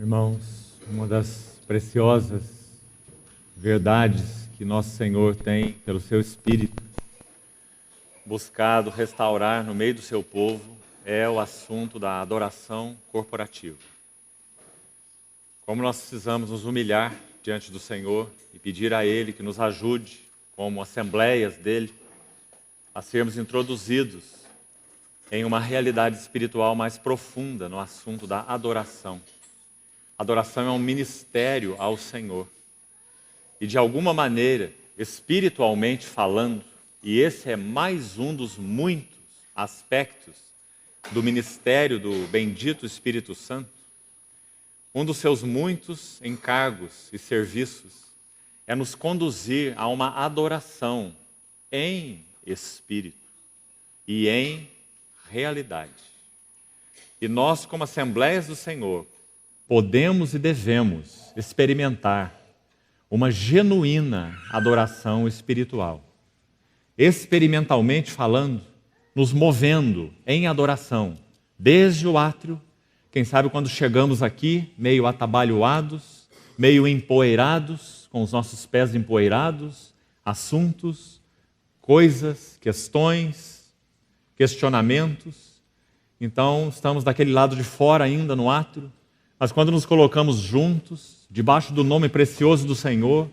Irmãos, uma das preciosas verdades que nosso Senhor tem, pelo seu Espírito, buscado restaurar no meio do seu povo, é o assunto da adoração corporativa. Como nós precisamos nos humilhar diante do Senhor e pedir a Ele que nos ajude, como assembleias dele, a sermos introduzidos em uma realidade espiritual mais profunda no assunto da adoração. Adoração é um ministério ao Senhor. E de alguma maneira, espiritualmente falando, e esse é mais um dos muitos aspectos do ministério do bendito Espírito Santo, um dos seus muitos encargos e serviços é nos conduzir a uma adoração em espírito e em realidade. E nós, como Assembleias do Senhor, podemos e devemos experimentar uma genuína adoração espiritual. Experimentalmente falando, nos movendo em adoração, desde o átrio, quem sabe quando chegamos aqui, meio atabalhoados, meio empoeirados, com os nossos pés empoeirados, assuntos, coisas, questões, questionamentos. Então, estamos daquele lado de fora ainda no átrio, mas quando nos colocamos juntos, debaixo do nome precioso do Senhor,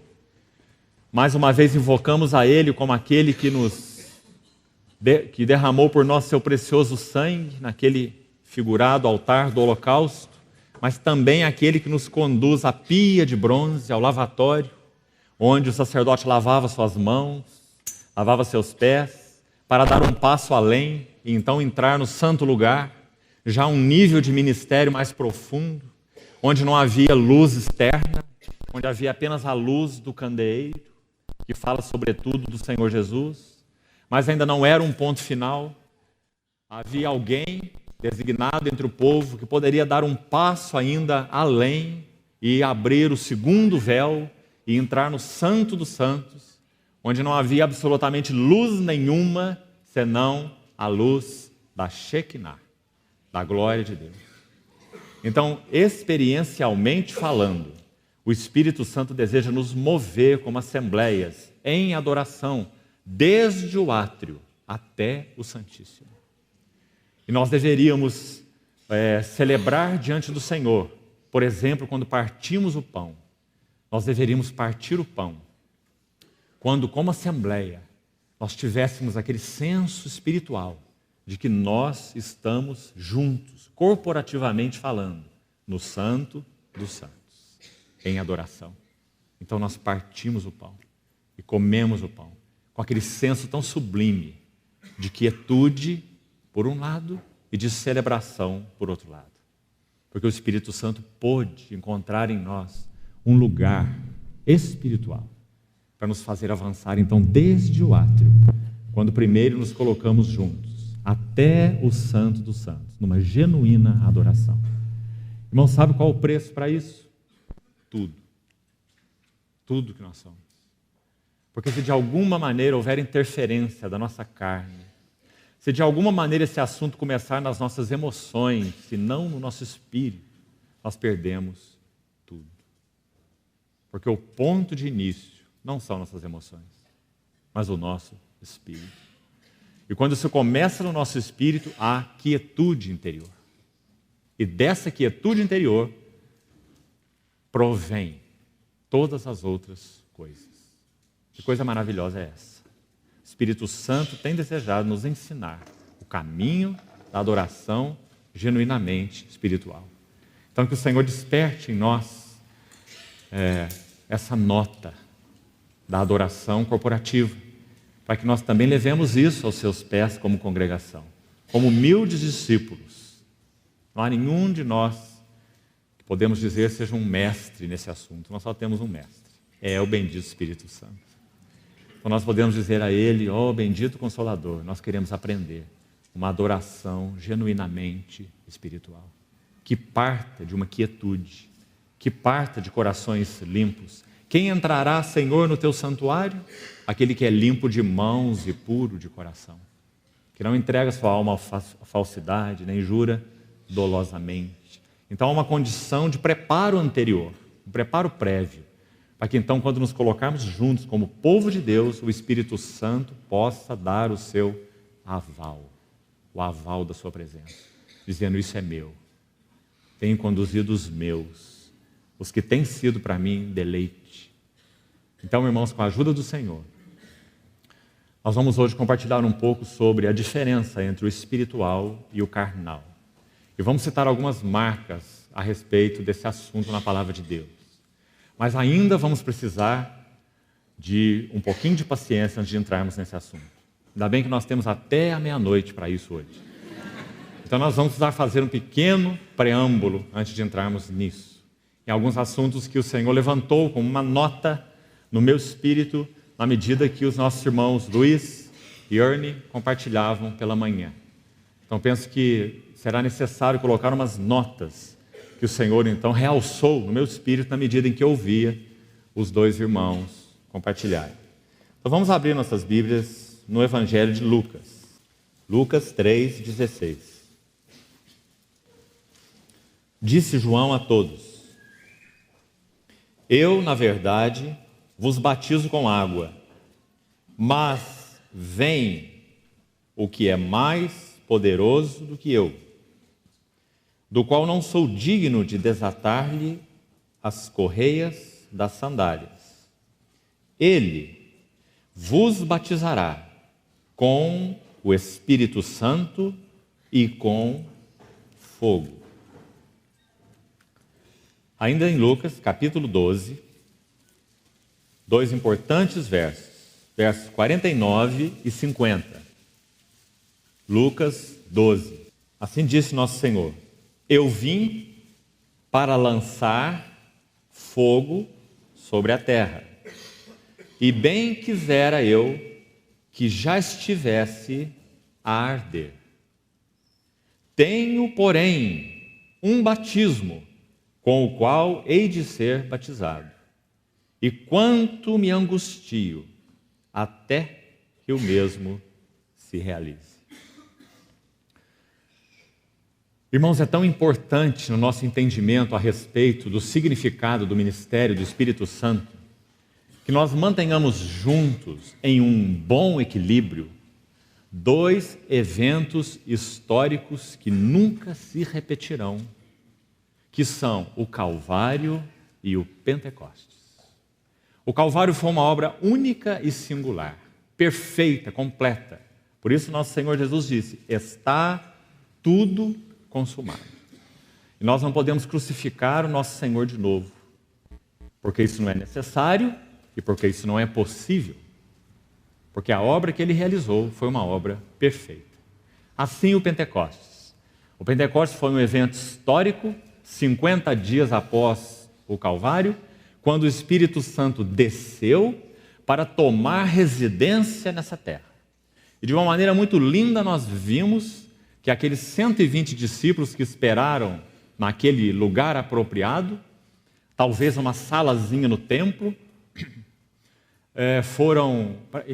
mais uma vez invocamos a Ele como aquele que que derramou por nós seu precioso sangue, naquele figurado altar do holocausto, mas também aquele que nos conduz à pia de bronze, ao lavatório, onde o sacerdote lavava suas mãos, lavava seus pés, para dar um passo além e então entrar no santo lugar, já um nível de ministério mais profundo, onde não havia luz externa, onde havia apenas a luz do candeeiro, que fala sobretudo do Senhor Jesus, mas ainda não era um ponto final. Havia alguém designado entre o povo que poderia dar um passo ainda além e abrir o segundo véu e entrar no Santo dos Santos, onde não havia absolutamente luz nenhuma, senão a luz da Shekinah, da glória de Deus. Então, experiencialmente falando, o Espírito Santo deseja nos mover como assembleias em adoração, desde o átrio até o Santíssimo. E nós deveríamos celebrar diante do Senhor, por exemplo, quando partimos o pão. Nós deveríamos partir o pão quando, como assembleia, nós tivéssemos aquele senso espiritual de que nós estamos juntos, corporativamente falando, no Santo dos Santos, em adoração. Então nós partimos o pão e comemos o pão, com aquele senso tão sublime de quietude, por um lado, e de celebração, por outro lado. Porque o Espírito Santo pôde encontrar em nós um lugar espiritual para nos fazer avançar, então, desde o átrio, quando primeiro nos colocamos juntos, até o Santo dos Santos, numa genuína adoração. Irmão, sabe qual é o preço para isso? Tudo. Tudo que nós somos. Porque se de alguma maneira houver interferência da nossa carne, se de alguma maneira esse assunto começar nas nossas emoções, se não no nosso espírito, nós perdemos tudo. Porque o ponto de início não são nossas emoções, mas o nosso espírito. E quando isso começa no nosso espírito, há quietude interior. E dessa quietude interior provém todas as outras coisas. Que coisa maravilhosa é essa? O Espírito Santo tem desejado nos ensinar o caminho da adoração genuinamente espiritual. Então que o Senhor desperte em nós essa nota da adoração corporativa, para que nós também levemos isso aos seus pés como congregação, como humildes discípulos. Não há nenhum de nós que podemos dizer seja um mestre nesse assunto, nós só temos um mestre, é o bendito Espírito Santo. Então nós podemos dizer a Ele, ó bendito Consolador, nós queremos aprender uma adoração genuinamente espiritual, que parta de uma quietude, que parta de corações limpos. Quem entrará, Senhor, no teu santuário? Aquele que é limpo de mãos e puro de coração, que não entrega sua alma à falsidade, nem jura dolosamente, Então há uma condição de preparo anterior, um preparo prévio, para que então, quando nos colocarmos juntos como povo de Deus, o Espírito Santo possa dar o seu aval, o aval da sua presença, dizendo: isso é meu, tenho conduzido os meus, os que têm sido para mim deleite. Então, irmãos, com a ajuda do Senhor, nós vamos hoje compartilhar um pouco sobre a diferença entre o espiritual e o carnal. E vamos citar algumas marcas a respeito desse assunto na palavra de Deus. Mas ainda vamos precisar de um pouquinho de paciência antes de entrarmos nesse assunto. Ainda bem que nós temos até a meia-noite para isso hoje. Então nós vamos precisar fazer um pequeno preâmbulo antes de entrarmos nisso. Em alguns assuntos que o Senhor levantou como uma nota no meu espírito, na medida que os nossos irmãos Luiz e Ernie compartilhavam pela manhã. Então penso que será necessário colocar umas notas que o Senhor então realçou no meu espírito na medida em que eu ouvia os dois irmãos compartilharem. Então vamos abrir nossas Bíblias no Evangelho de Lucas. Lucas 3,16. Disse João a todos: eu, na verdade, vos batizo com água, mas vem o que é mais poderoso do que eu, do qual não sou digno de desatar-lhe as correias das sandálias. Ele vos batizará com o Espírito Santo e com fogo. Ainda em Lucas, capítulo 12, dois importantes versos 49 e 50. Lucas 12. Assim disse nosso Senhor: eu vim para lançar fogo sobre a terra, e bem quisera eu que já estivesse a arder. Tenho, porém, um batismo com o qual hei de ser batizado, e quanto me angustio até que o mesmo se realize. Irmãos, é tão importante no nosso entendimento a respeito do significado do ministério do Espírito Santo, que nós mantenhamos juntos, em um bom equilíbrio, dois eventos históricos que nunca se repetirão, que são o Calvário e o Pentecostes. O Calvário foi uma obra única e singular, perfeita, completa. Por isso nosso Senhor Jesus disse: está tudo consumado. E nós não podemos crucificar o nosso Senhor de novo, porque isso não é necessário e porque isso não é possível, porque a obra que ele realizou foi uma obra perfeita. Assim o Pentecostes. O Pentecostes foi um evento histórico, 50 dias após o Calvário, quando o Espírito Santo desceu para tomar residência nessa terra. E de uma maneira muito linda nós vimos que aqueles 120 discípulos que esperaram naquele lugar apropriado, talvez uma salazinha no templo,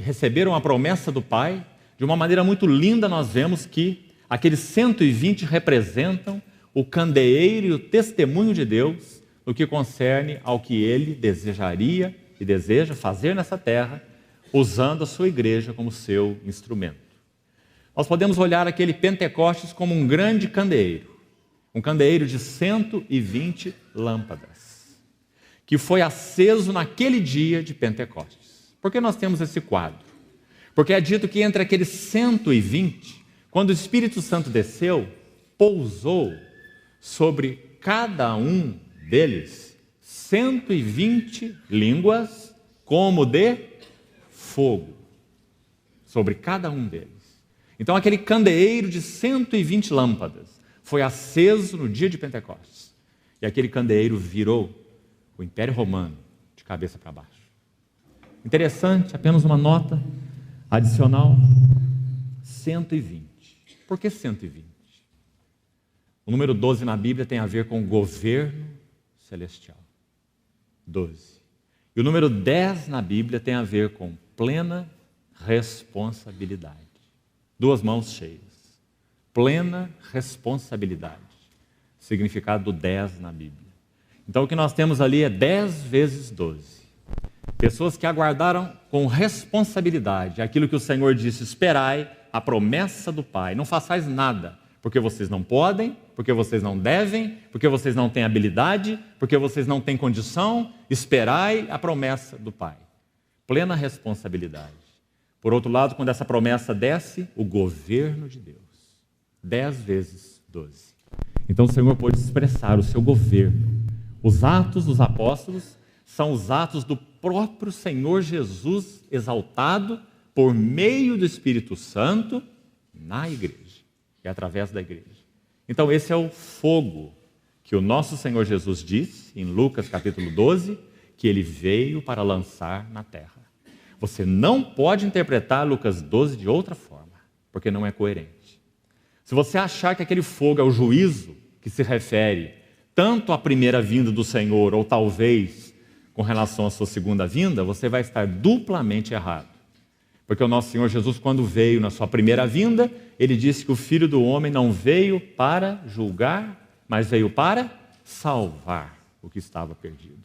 receberam a promessa do Pai. De uma maneira muito linda nós vemos que aqueles 120 representam o candeeiro e o testemunho de Deus no que concerne ao que Ele desejaria e deseja fazer nessa terra, usando a sua igreja como seu instrumento. Nós podemos olhar aquele Pentecostes como um grande candeeiro, um candeeiro de 120 lâmpadas, que foi aceso naquele dia de Pentecostes. Por que nós temos esse quadro? Porque é dito que entre aqueles 120, quando o Espírito Santo desceu, pousou sobre cada um deles 120 línguas como de fogo, sobre cada um deles. Então aquele candeeiro de 120 lâmpadas foi aceso no dia de Pentecostes, e aquele candeeiro virou o Império Romano de cabeça para baixo. Interessante, apenas uma nota adicional: 120. Por que 120? O número 12 na Bíblia tem a ver com o governo celestial. 12. E o número 10 na Bíblia tem a ver com plena responsabilidade. Duas mãos cheias. Plena responsabilidade. significado do 10 na Bíblia. Então o que nós temos ali é 10 vezes 12. Pessoas que aguardaram com responsabilidade aquilo que o Senhor disse: esperai a promessa do Pai. Não façais nada, porque vocês não podem, porque vocês não devem, porque vocês não têm habilidade, porque vocês não têm condição. Esperai a promessa do Pai. Plena responsabilidade. Por outro lado, quando essa promessa desce, o governo de Deus. 10 vezes 12. Então o Senhor pôde expressar o seu governo. Os atos dos apóstolos são os atos do próprio Senhor Jesus exaltado por meio do Espírito Santo na igreja e através da igreja. Então esse é o fogo que o nosso Senhor Jesus disse em Lucas capítulo 12, que ele veio para lançar na terra. Você não pode interpretar Lucas 12 de outra forma, porque não é coerente. Se você achar que aquele fogo é o juízo que se refere tanto à primeira vinda do Senhor, ou talvez com relação à sua segunda vinda, você vai estar duplamente errado. Porque o nosso Senhor Jesus, quando veio na sua primeira vinda, ele disse que o Filho do Homem não veio para julgar, mas veio para salvar o que estava perdido.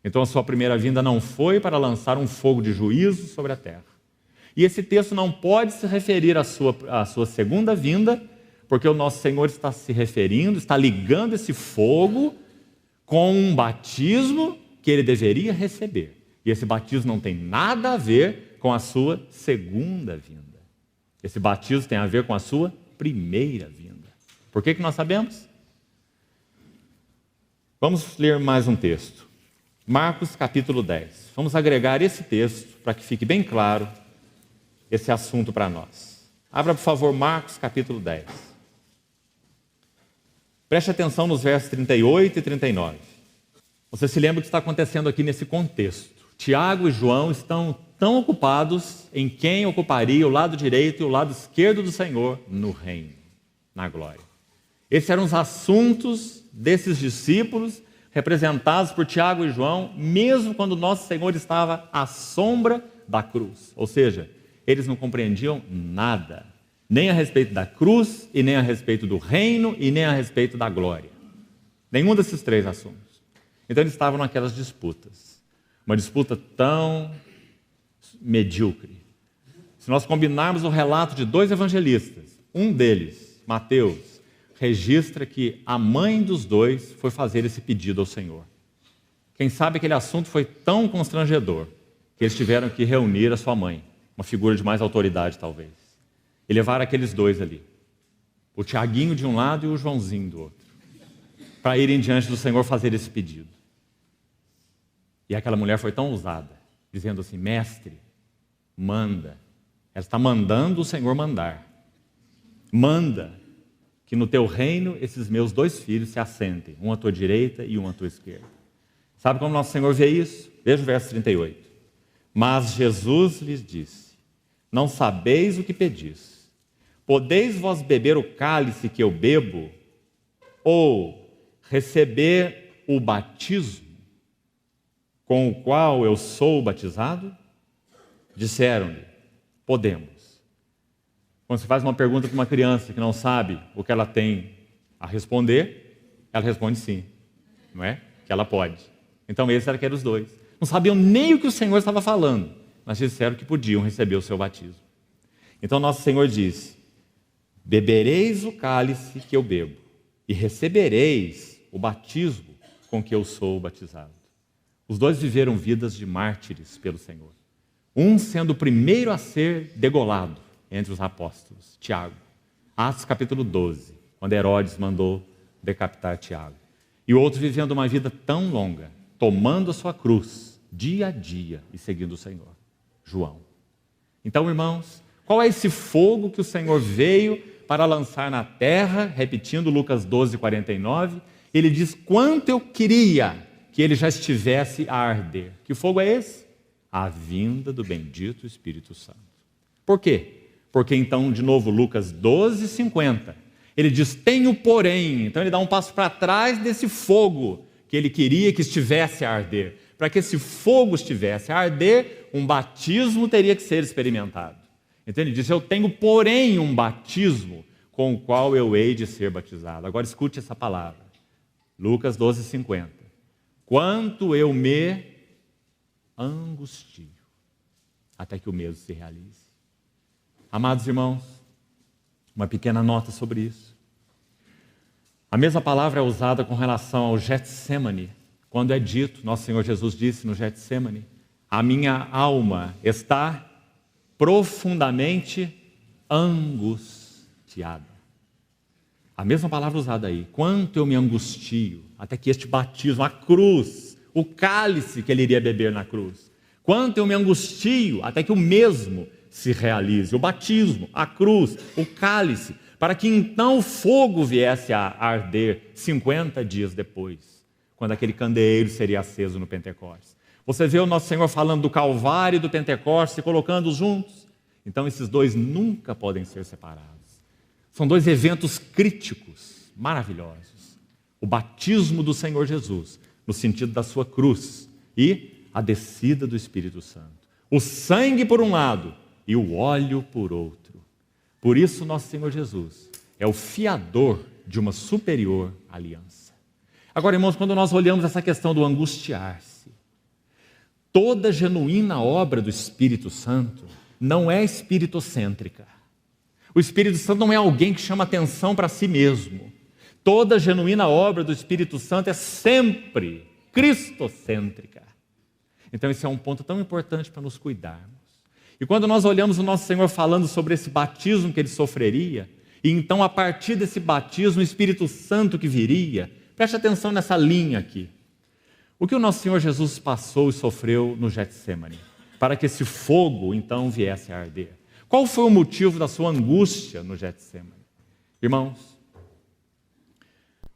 Então a sua primeira vinda não foi para lançar um fogo de juízo sobre a terra. E esse texto não pode se referir à sua segunda vinda, porque o nosso Senhor está se referindo, está ligando esse fogo com um batismo que ele deveria receber. E esse batismo não tem nada a ver com a sua segunda vinda. Esse batismo tem a ver com a sua primeira vinda. Por que nós sabemos? Vamos ler mais um texto. Marcos capítulo 10. Vamos agregar esse texto para que fique bem claro esse assunto para nós. Abra, por favor, Marcos capítulo 10. Preste atenção nos versos 38 e 39. Você se lembra o que está acontecendo aqui nesse contexto. Tiago e João estão tão ocupados em quem ocuparia o lado direito e o lado esquerdo do Senhor no reino, na glória. Esses eram os assuntos desses discípulos, representados por Tiago e João, mesmo quando nosso Senhor estava à sombra da cruz. Ou seja, eles não compreendiam nada, nem a respeito da cruz, e nem a respeito do reino, e nem a respeito da glória. Nenhum desses três assuntos. Então eles estavam naquelas disputas. Uma disputa tão medíocre. Se nós combinarmos o relato de dois evangelistas, um deles, Mateus, registra que a mãe dos dois foi fazer esse pedido ao Senhor. Quem sabe aquele assunto foi tão constrangedor que eles tiveram que reunir a sua mãe, uma figura de mais autoridade talvez, e levar aqueles dois ali, o Tiaguinho de um lado e o Joãozinho do outro, para irem diante do Senhor fazer esse pedido. E aquela mulher foi tão ousada, dizendo assim: mestre, manda. Ela está mandando o Senhor mandar. Manda que no teu reino esses meus dois filhos se assentem, um à tua direita e um à tua esquerda. Sabe como nosso Senhor vê isso? Veja o verso 38. Mas Jesus lhes disse: não sabeis o que pedis. Podeis vós beber o cálice que eu bebo, ou receber o batismo com o qual eu sou batizado? Disseram-lhe: podemos. Quando você faz uma pergunta para uma criança que não sabe o que ela tem a responder, ela responde sim, não é? Que ela pode. Então esses eram os dois. Não sabiam nem o que o Senhor estava falando, mas disseram que podiam receber o seu batismo. Então nosso Senhor disse: bebereis o cálice que eu bebo, e recebereis o batismo com que eu sou batizado. Os dois viveram vidas de mártires pelo Senhor. Um sendo o primeiro a ser degolado entre os apóstolos, Tiago. Atos capítulo 12, quando Herodes mandou decapitar Tiago. E o outro vivendo uma vida tão longa, tomando a sua cruz, dia a dia, e seguindo o Senhor, João. Então, irmãos, qual é esse fogo que o Senhor veio para lançar na terra? Repetindo Lucas 12, 49, ele diz: quanto eu queria que ele já estivesse a arder. Que fogo é esse? A vinda do bendito Espírito Santo. Por quê? Porque então, de novo, Lucas 12, 50, ele diz: tenho porém. Então ele dá um passo para trás desse fogo que ele queria que estivesse a arder. Para que esse fogo estivesse a arder, um batismo teria que ser experimentado. Então ele diz: eu tenho porém um batismo com o qual eu hei de ser batizado. Agora escute essa palavra. Lucas 12:50. Quanto eu me angustio, até que o mesmo se realize. Amados irmãos, uma pequena nota sobre isso. A mesma palavra é usada com relação ao Getsemane, quando é dito, nosso Senhor Jesus disse no Getsemane, a minha alma está profundamente angustiada. A mesma palavra usada aí, quanto eu me angustio, até que este batismo, a cruz, o cálice que ele iria beber na cruz, quanto eu me angustio, até que o mesmo se realize, o batismo, a cruz, o cálice, para que então o fogo viesse a arder 50 dias depois, quando aquele candeeiro seria aceso no Pentecostes. Você vê o nosso Senhor falando do Calvário e do Pentecostes, colocando-os juntos. Então esses dois nunca podem ser separados. São dois eventos críticos, maravilhosos. O batismo do Senhor Jesus, no sentido da sua cruz, e a descida do Espírito Santo. O sangue por um lado e o óleo por outro. Por isso nosso Senhor Jesus é o fiador de uma superior aliança. Agora, irmãos, quando nós olhamos essa questão do angustiar-se, toda genuína obra do Espírito Santo não é espiritocêntrica. O Espírito Santo não é alguém que chama atenção para si mesmo. Toda genuína obra do Espírito Santo é sempre cristocêntrica. Então esse é um ponto tão importante para nos cuidarmos. E quando nós olhamos o nosso Senhor falando sobre esse batismo que ele sofreria, e então a partir desse batismo o Espírito Santo que viria, preste atenção nessa linha aqui. O que o nosso Senhor Jesus passou e sofreu no Getsemane, para que esse fogo então viesse a arder? Qual foi o motivo da sua angústia no Getsemane? Irmãos,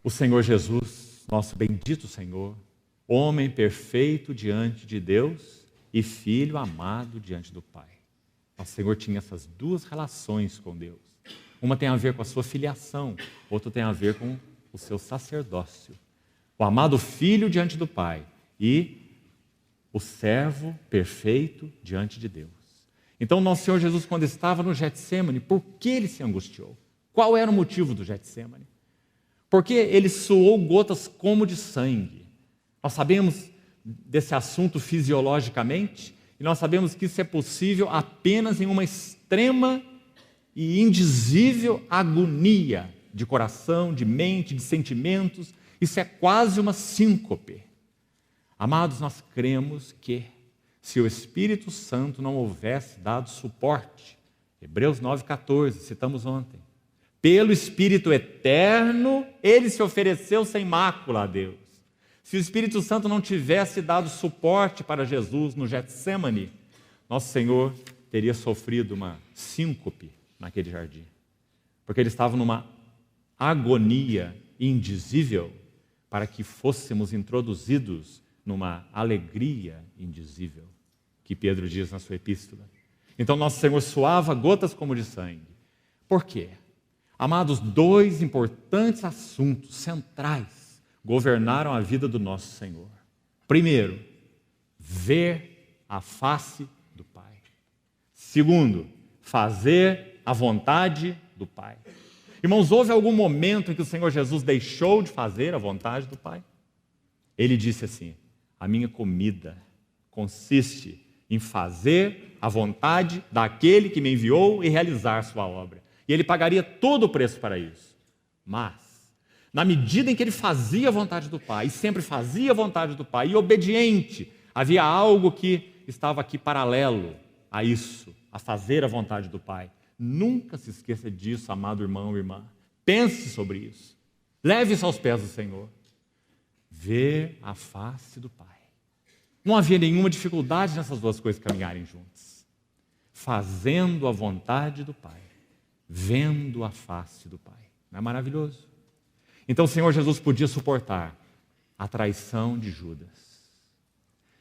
o Senhor Jesus, nosso bendito Senhor, homem perfeito diante de Deus e filho amado diante do Pai. Nosso Senhor tinha essas duas relações com Deus. Uma tem a ver com a sua filiação, outra tem a ver com o seu sacerdócio. O amado filho diante do Pai e o servo perfeito diante de Deus. Então, nosso Senhor Jesus, quando estava no Getsemane, por que ele se angustiou? Qual era o motivo do Getsemane? Porque ele suou gotas como de sangue. Nós sabemos desse assunto fisiologicamente, e nós sabemos que isso é possível apenas em uma extrema e indizível agonia de coração, de mente, de sentimentos. Isso é quase uma síncope. Amados, nós cremos que se o Espírito Santo não houvesse dado suporte, Hebreus 9,14, citamos ontem, pelo Espírito eterno, ele se ofereceu sem mácula a Deus. Se o Espírito Santo não tivesse dado suporte para Jesus no Getsemane, nosso Senhor teria sofrido uma síncope naquele jardim, porque ele estava numa agonia indizível para que fôssemos introduzidos numa alegria indizível, que Pedro diz na sua epístola. Então nosso Senhor suava gotas como de sangue. Por quê? Amados, dois importantes assuntos centrais governaram a vida do nosso Senhor. Primeiro, ver a face do Pai. Segundo, fazer a vontade do Pai. Irmãos, houve algum momento em que o Senhor Jesus deixou de fazer a vontade do Pai? Ele disse assim: a minha comida consiste em fazer a vontade daquele que me enviou e realizar sua obra. E ele pagaria todo o preço para isso. Mas, na medida em que ele fazia a vontade do Pai, e sempre fazia a vontade do Pai, e obediente, havia algo que estava aqui paralelo a isso, a fazer a vontade do Pai. Nunca se esqueça disso, amado irmão e irmã. Pense sobre isso. Leve isso aos pés do Senhor. Ver a face do Pai. Não havia nenhuma dificuldade nessas duas coisas caminharem juntas. Fazendo a vontade do Pai, vendo a face do Pai. Não é maravilhoso? Então o Senhor Jesus podia suportar a traição de Judas.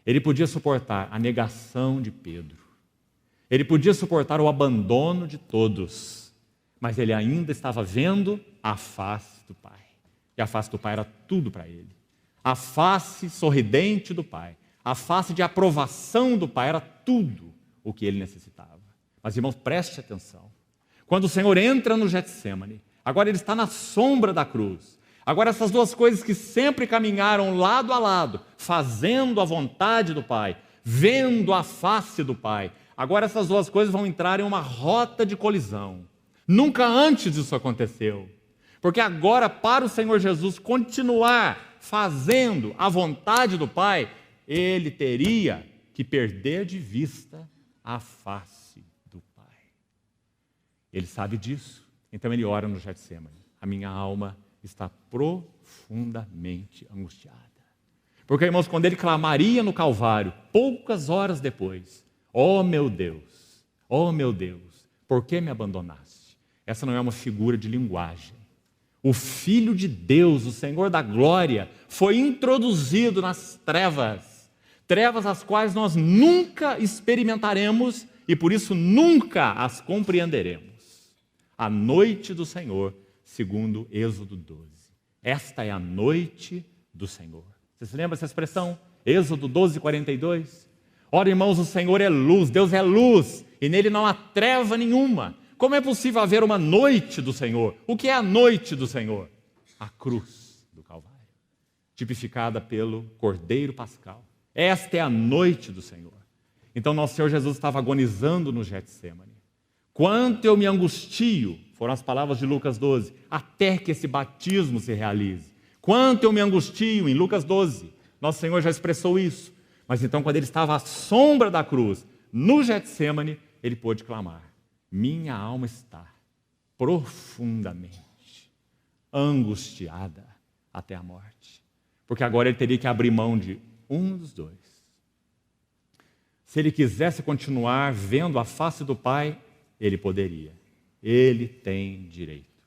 Ele podia suportar a negação de Pedro. Ele podia suportar o abandono de todos. Mas ele ainda estava vendo a face do Pai. E a face do Pai era tudo para ele. A face sorridente do Pai, a face de aprovação do Pai era tudo o que ele necessitava. Mas, irmãos, preste atenção. Quando o Senhor entra no Getsemane, Agora ele está na sombra da cruz. Agora essas duas coisas que sempre caminharam lado a lado, fazendo a vontade do Pai, vendo a face do Pai, agora essas duas coisas vão entrar em uma rota de colisão. Nunca antes isso aconteceu. Porque agora, para o Senhor Jesus continuar fazendo a vontade do Pai, ele teria que perder de vista a face do Pai. Ele sabe disso, então ele ora no Getsemane. A minha alma está profundamente angustiada. Porque, irmãos, quando ele clamaria no Calvário, poucas horas depois, ó meu Deus, por que me abandonaste? Essa não é uma figura de linguagem. O Filho de Deus, o Senhor da glória, foi introduzido nas trevas, trevas as quais nós nunca experimentaremos e por isso nunca as compreenderemos. A noite do Senhor, segundo Êxodo 12. Esta é a noite do Senhor. Você se lembra dessa expressão? Êxodo 12, 42. Ora, irmãos, o Senhor é luz, Deus é luz, e nele não há treva nenhuma. Como é possível haver uma noite do Senhor? O que é a noite do Senhor? A cruz do Calvário, tipificada pelo Cordeiro Pascal. Esta é a noite do Senhor. Então, nosso Senhor Jesus estava agonizando no Getsemane. Quanto eu me angustio, foram as palavras de Lucas 12, até que esse batismo se realize. Quanto eu me angustio, em Lucas 12, nosso Senhor já expressou isso. Mas então, quando ele estava à sombra da cruz, no Getsemane, ele pôde clamar: minha alma está profundamente angustiada até a morte. Porque agora ele teria que abrir mão de um dos dois. Se ele quisesse continuar vendo a face do Pai, ele poderia. Ele tem direito.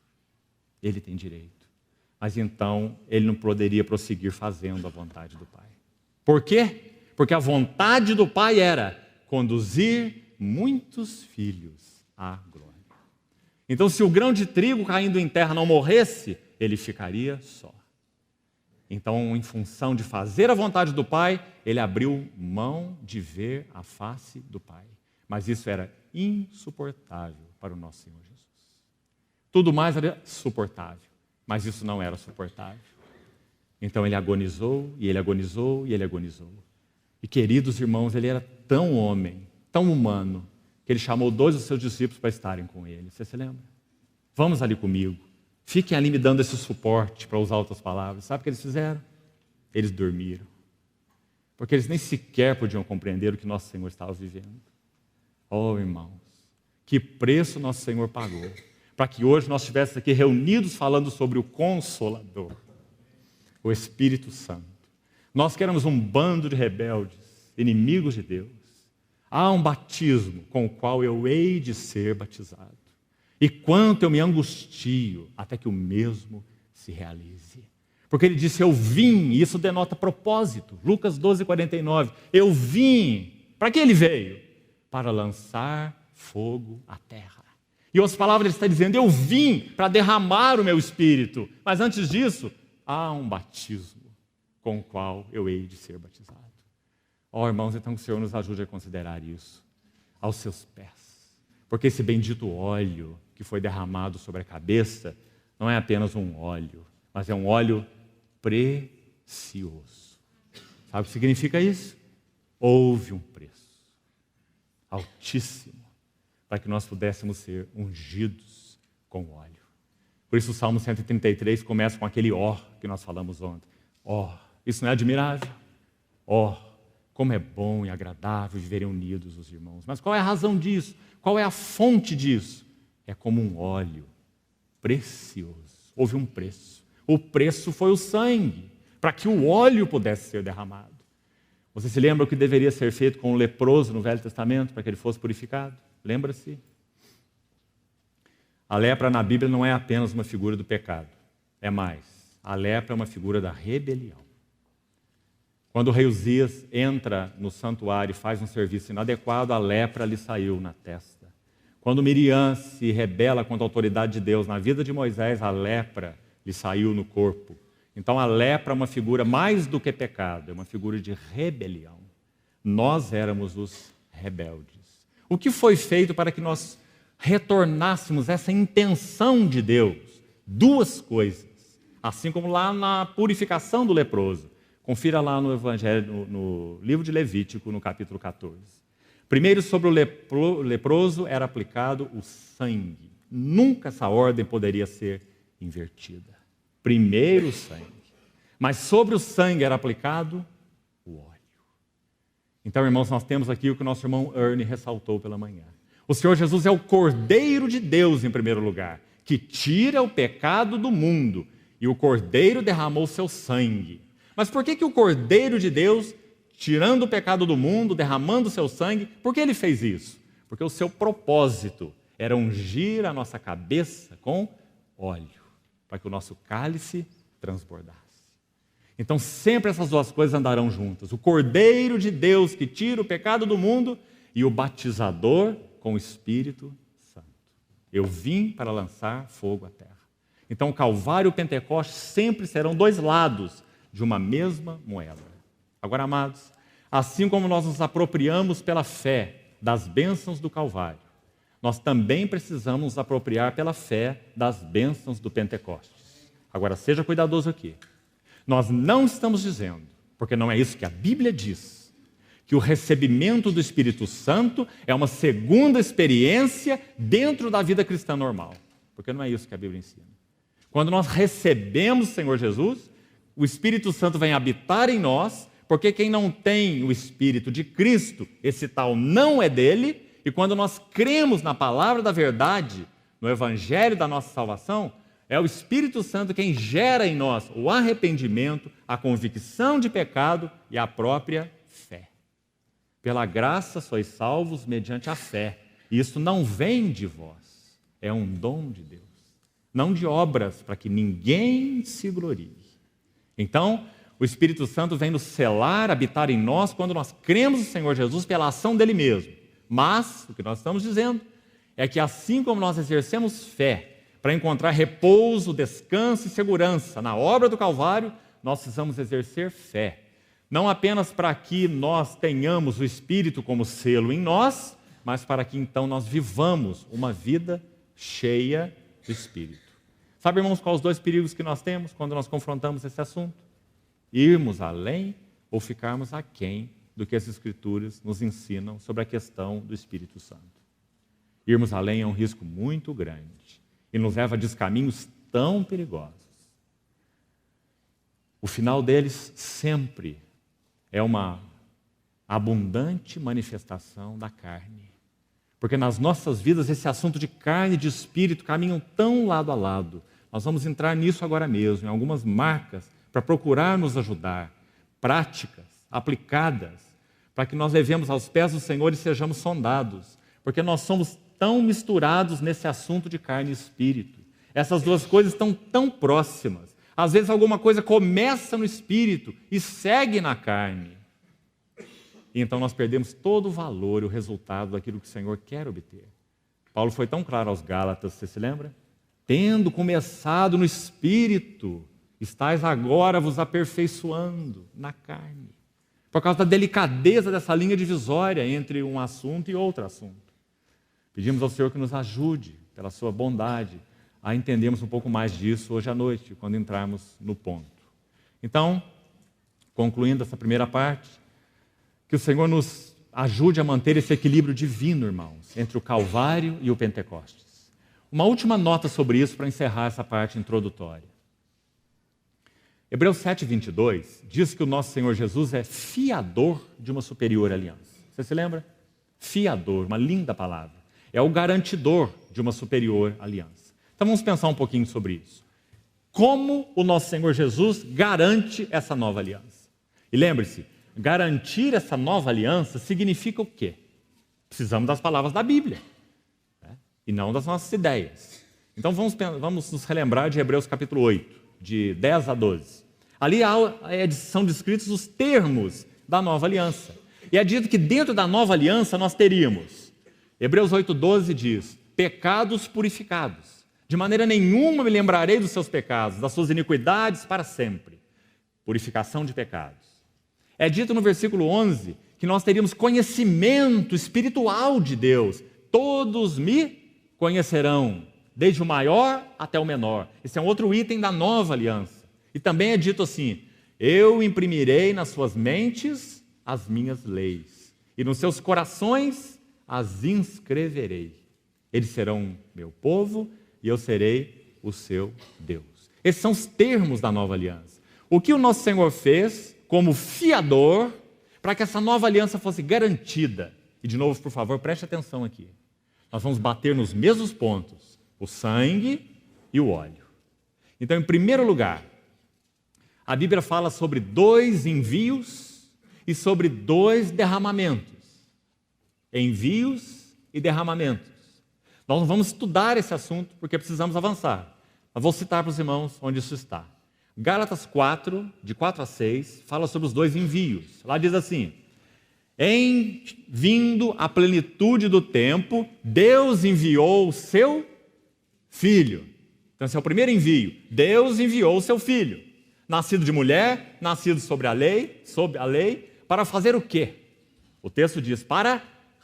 Ele tem direito. Mas então ele não poderia prosseguir fazendo a vontade do Pai. Por quê? Porque a vontade do Pai era conduzir muitos filhos à glória. Então, se o grão de trigo caindo em terra não morresse, ele ficaria só. Então, em função de fazer a vontade do Pai, ele abriu mão de ver a face do Pai. Mas isso era insuportável para o nosso Senhor Jesus. Tudo mais era suportável, mas isso não era suportável. Então ele agonizou, e ele agonizou, e ele agonizou. E queridos irmãos, ele era tão homem, tão humano, que ele chamou 2 dos seus discípulos para estarem com ele. Você se lembra? Vamos ali comigo. Fiquem ali me dando esse suporte, para usar outras palavras. Sabe o que eles fizeram? Eles dormiram. Porque eles nem sequer podiam compreender o que nosso Senhor estava vivendo. Oh, irmãos, que preço nosso Senhor pagou para que hoje nós estivéssemos aqui reunidos falando sobre o Consolador, o Espírito Santo. Nós que éramos um bando de rebeldes, inimigos de Deus. Há um batismo com o qual eu hei de ser batizado. E quanto eu me angustio até que o mesmo se realize. Porque ele disse, eu vim, e isso denota propósito. Lucas 12, 49. Eu vim. Para que ele veio? Para lançar fogo à terra. E outras palavras ele está dizendo, eu vim para derramar o meu espírito. Mas antes disso, há um batismo com o qual eu hei de ser batizado. Ó, irmãos, então que o Senhor nos ajude a considerar isso aos seus pés. Porque esse bendito óleo que foi derramado sobre a cabeça não é apenas um óleo, mas é um óleo precioso. Sabe o que significa isso? Houve um preço altíssimo para que nós pudéssemos ser ungidos com óleo. Por isso o Salmo 133 começa com aquele ó que nós falamos ontem. Ó, isso não é admirável? Ó, como é bom e agradável viverem unidos os irmãos. Mas qual é a razão disso? Qual é a fonte disso? É como um óleo precioso. Houve um preço. O preço foi o sangue, para que o óleo pudesse ser derramado. Você se lembra o que deveria ser feito com o leproso no Velho Testamento, para que ele fosse purificado? Lembra-se? A lepra na Bíblia não é apenas uma figura do pecado. É mais. A lepra é uma figura da rebelião. Quando o rei Uzias entra no santuário e faz um serviço inadequado, a lepra lhe saiu na testa. Quando Miriam se rebela contra a autoridade de Deus na vida de Moisés, a lepra lhe saiu no corpo. Então a lepra é uma figura mais do que pecado, é uma figura de rebelião. Nós éramos os rebeldes. O que foi feito para que nós retornássemos essa intenção de Deus duas coisas. Assim como lá na purificação do leproso. Confira lá no Evangelho, no livro de Levítico, no capítulo 14. Primeiro, sobre o leproso era aplicado o sangue. Nunca essa ordem poderia ser invertida. Primeiro o sangue. Mas sobre o sangue era aplicado o óleo. Então, irmãos, nós temos aqui o que o nosso irmão Ernie ressaltou pela manhã. O Senhor Jesus é o Cordeiro de Deus, em primeiro lugar, que tira o pecado do mundo. E o Cordeiro derramou seu sangue. Mas por que o Cordeiro de Deus, tirando o pecado do mundo, derramando seu sangue, por que ele fez isso? Porque o seu propósito era ungir a nossa cabeça com óleo, para que o nosso cálice transbordasse. Então sempre essas duas coisas andarão juntas. O Cordeiro de Deus que tira o pecado do mundo e o batizador com o Espírito Santo. Eu vim para lançar fogo à terra. Então o Calvário e o Pentecostes sempre serão dois lados de uma mesma moeda. Agora, amados, assim como nós nos apropriamos pela fé das bênçãos do Calvário, nós também precisamos nos apropriar pela fé das bênçãos do Pentecostes. Agora, seja cuidadoso aqui. Nós não estamos dizendo, porque não é isso que a Bíblia diz, que o recebimento do Espírito Santo é uma segunda experiência dentro da vida cristã normal. Porque não é isso que a Bíblia ensina. Quando nós recebemos o Senhor Jesus, o Espírito Santo vem habitar em nós, porque quem não tem o Espírito de Cristo, esse tal não é dele, e quando nós cremos na palavra da verdade, no Evangelho da nossa salvação, é o Espírito Santo quem gera em nós o arrependimento, a convicção de pecado e a própria fé. Pela graça sois salvos mediante a fé. E isso não vem de vós, é um dom de Deus. Não de obras, para que ninguém se glorie. Então, o Espírito Santo vem nos selar, habitar em nós, quando nós cremos no Senhor Jesus pela ação dele mesmo. Mas, o que nós estamos dizendo é que assim como nós exercemos fé para encontrar repouso, descanso e segurança na obra do Calvário, nós precisamos exercer fé. Não apenas para que nós tenhamos o Espírito como selo em nós, mas para que então nós vivamos uma vida cheia do Espírito. Sabe, irmãos, quais os dois perigos que nós temos quando nós confrontamos esse assunto? Irmos além ou ficarmos aquém do que as Escrituras nos ensinam sobre a questão do Espírito Santo. Irmos além é um risco muito grande e nos leva a descaminhos tão perigosos. O final deles sempre é uma abundante manifestação da carne. Porque nas nossas vidas esse assunto de carne e de espírito caminham tão lado a lado. Nós vamos entrar nisso agora mesmo, em algumas marcas, para procurar nos ajudar, práticas, aplicadas, para que nós levemos aos pés do Senhor e sejamos sondados. Porque nós somos tão misturados nesse assunto de carne e espírito. Essas duas coisas estão tão próximas. Às vezes alguma coisa começa no espírito e segue na carne. E então nós perdemos todo o valor e o resultado daquilo que o Senhor quer obter. Paulo foi tão claro aos Gálatas, você se lembra? Tendo começado no espírito, estáis agora vos aperfeiçoando na carne. Por causa da delicadeza dessa linha divisória entre um assunto e outro assunto. Pedimos ao Senhor que nos ajude, pela sua bondade, a entendermos um pouco mais disso hoje à noite, quando entrarmos no ponto. Então, concluindo essa primeira parte, que o Senhor nos ajude a manter esse equilíbrio divino, irmãos, entre o Calvário e o Pentecostes. Uma última nota sobre isso para encerrar essa parte introdutória. Hebreus 7:22 diz que o nosso Senhor Jesus é fiador de uma superior aliança. Você se lembra? Fiador, uma linda palavra. É o garantidor de uma superior aliança. Então vamos pensar um pouquinho sobre isso. Como o nosso Senhor Jesus garante essa nova aliança? E lembre-se, garantir essa nova aliança significa o quê? Precisamos das palavras da Bíblia, né? E não das nossas ideias. Então vamos nos relembrar de Hebreus capítulo 8, de 10 a 12. Ali são descritos os termos da nova aliança. E é dito que dentro da nova aliança nós teríamos, Hebreus 8:12 diz, pecados purificados. De maneira nenhuma me lembrarei dos seus pecados, das suas iniquidades para sempre. Purificação de pecados. É dito no versículo 11 que nós teríamos conhecimento espiritual de Deus. Todos me conhecerão desde o maior até o menor. Esse é um outro item da nova aliança. E também é dito assim: eu imprimirei nas suas mentes as minhas leis, e nos seus corações as inscreverei. Eles serão meu povo, e eu serei o seu Deus. Esses são os termos da nova aliança. O que o nosso Senhor fez como fiador para que essa nova aliança fosse garantida. E de novo, por favor, preste atenção aqui. Nós vamos bater nos mesmos pontos: o sangue e o óleo. Então, em primeiro lugar, a Bíblia fala sobre 2 envios e sobre 2 derramamentos. Envios e derramamentos. Nós não vamos estudar esse assunto porque precisamos avançar. Mas vou citar para os irmãos onde isso está. Gálatas 4, de 4 a 6, fala sobre os 2 envios. Lá diz assim: em vindo a plenitude do tempo, Deus enviou o seu Filho. Então esse é o primeiro envio. Deus enviou o seu Filho, nascido de mulher, nascido sob a lei, para fazer o quê? O texto diz: para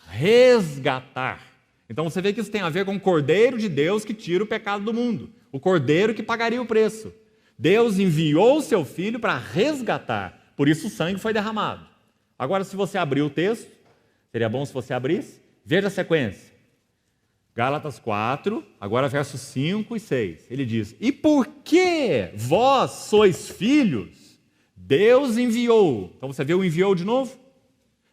resgatar. Então você vê que isso tem a ver com o Cordeiro de Deus que tira o pecado do mundo, o Cordeiro que pagaria o preço. Deus enviou o seu Filho para resgatar, por isso o sangue foi derramado. Agora, se você abrir o texto, seria bom se você abrisse, veja a sequência. Gálatas 4, agora versos 5 e 6. Ele diz: e porque vós sois filhos, Deus enviou. Então você vê o enviou de novo?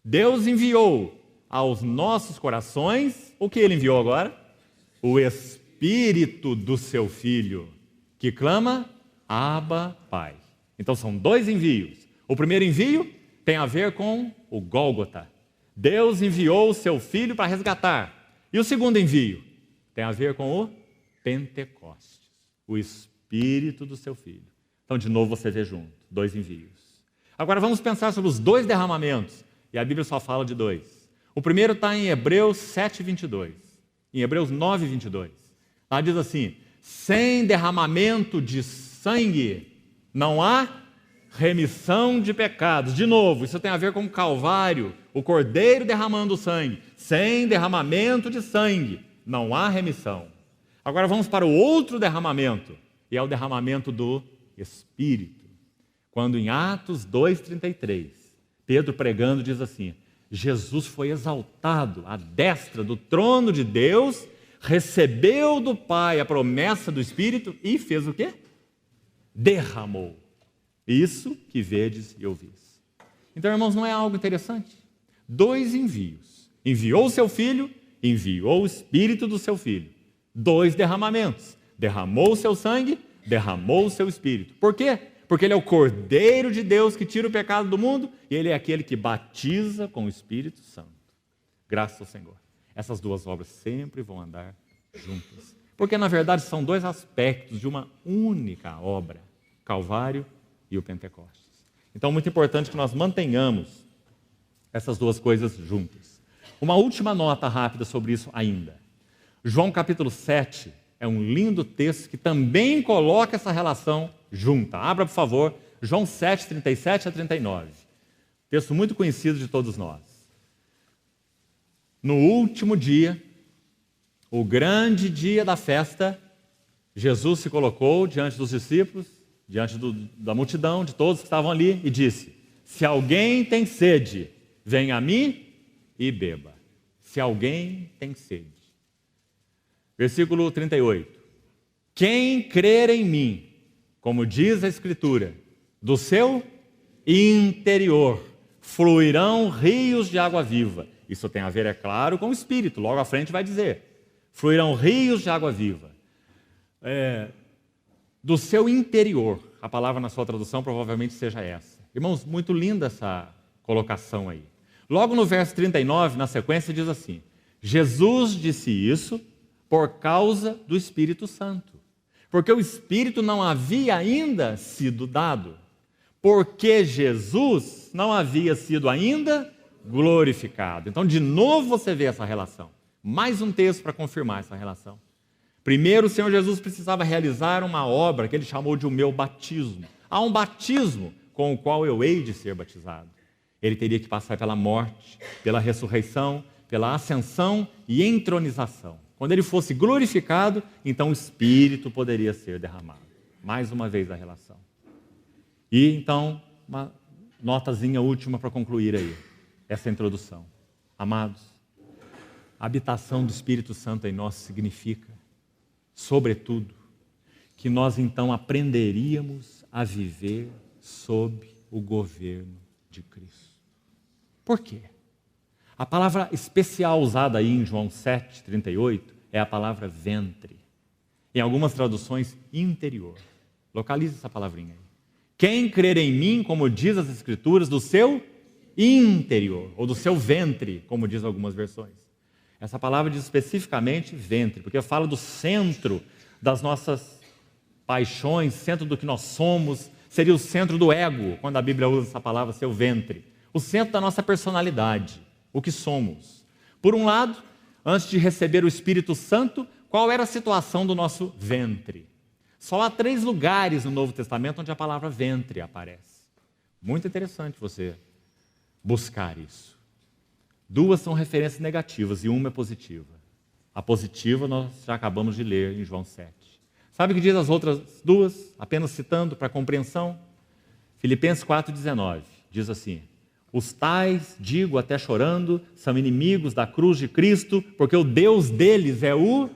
Deus enviou aos nossos corações, o que ele enviou agora? O Espírito do seu Filho, que clama: Abba, Pai. Então são 2 envios. O primeiro envio tem a ver com o Gólgota. Deus enviou o seu Filho para resgatar. E o segundo envio tem a ver com o Pentecostes, o Espírito do seu Filho. Então, de novo, você vê junto, 2 envios. Agora vamos pensar sobre os 2 derramamentos. E a Bíblia só fala de 2. O primeiro está em Hebreus 7, 22. Em Hebreus 9, 22. Lá diz assim: sem derramamento de sangue não há remissão de pecados. De novo, isso tem a ver com o Calvário, o Cordeiro derramando o sangue. Sem derramamento de sangue não há remissão. Agora vamos para o outro derramamento, e é o derramamento do Espírito. Quando em Atos 2,33, Pedro pregando diz assim: Jesus foi exaltado à destra do trono de Deus, recebeu do Pai a promessa do Espírito e fez o quê? Derramou. Isso que vedes e ouvis. Então, irmãos, não é algo interessante? 2 envios. Enviou o seu Filho, enviou o Espírito do seu Filho. 2 derramamentos. Derramou o seu sangue, derramou o seu Espírito. Por quê? Porque ele é o Cordeiro de Deus que tira o pecado do mundo e ele é aquele que batiza com o Espírito Santo. Graças ao Senhor. Essas 2 obras sempre vão andar juntas. Porque, na verdade, são 2 aspectos de uma única obra: Calvário e o Pentecostes. Então, muito importante que nós mantenhamos essas 2 coisas juntas. Uma última nota rápida sobre isso ainda. João capítulo 7 é um lindo texto que também coloca essa relação junta. Abra, por favor, João 7, 37 a 39. Texto muito conhecido de todos nós. No último dia, o grande dia da festa, Jesus se colocou diante dos discípulos, diante da multidão, de todos que estavam ali, e disse: se alguém tem sede, venha a mim e beba. Se alguém tem sede. Versículo 38. Quem crer em mim, como diz a Escritura, do seu interior fluirão rios de água viva. Isso tem a ver, é claro, com o Espírito. Logo à frente vai dizer: fluirão rios de água viva. Do seu interior. A palavra na sua tradução provavelmente seja essa. Irmãos, muito linda essa colocação aí. Logo no verso 39, na sequência, diz assim: Jesus disse isso por causa do Espírito Santo. Porque o Espírito não havia ainda sido dado. Porque Jesus não havia sido ainda glorificado. Então, de novo você vê essa relação. Mais um texto para confirmar essa relação. Primeiro, o Senhor Jesus precisava realizar uma obra que ele chamou de o meu batismo. Há um batismo com o qual eu hei de ser batizado. Ele teria que passar pela morte, pela ressurreição, pela ascensão e entronização. Quando ele fosse glorificado, então o Espírito poderia ser derramado. Mais uma vez a relação. E então, uma notazinha última para concluir aí, essa introdução. Amados, a habitação do Espírito Santo em nós significa, sobretudo, que nós então aprenderíamos a viver sob o governo de Cristo. Por quê? A palavra especial usada aí em João 7,38 é a palavra ventre. Em algumas traduções, interior. Localize essa palavrinha aí. Quem crer em mim, como diz as Escrituras, do seu interior, ou do seu ventre, como diz algumas versões. Essa palavra diz especificamente ventre, porque fala do centro das nossas paixões, centro do que nós somos, seria o centro do ego, quando a Bíblia usa essa palavra, seu ventre. O centro da nossa personalidade, o que somos. Por um lado, antes de receber o Espírito Santo, qual era a situação do nosso ventre? Só há 3 lugares no Novo Testamento onde a palavra ventre aparece. Muito interessante você buscar isso. 2 são referências negativas e uma é positiva. A positiva nós já acabamos de ler em João 7. Sabe o que diz as outras 2? Apenas citando para compreensão. Filipenses 4,19 diz assim: os tais, digo até chorando, são inimigos da cruz de Cristo, porque o Deus deles é o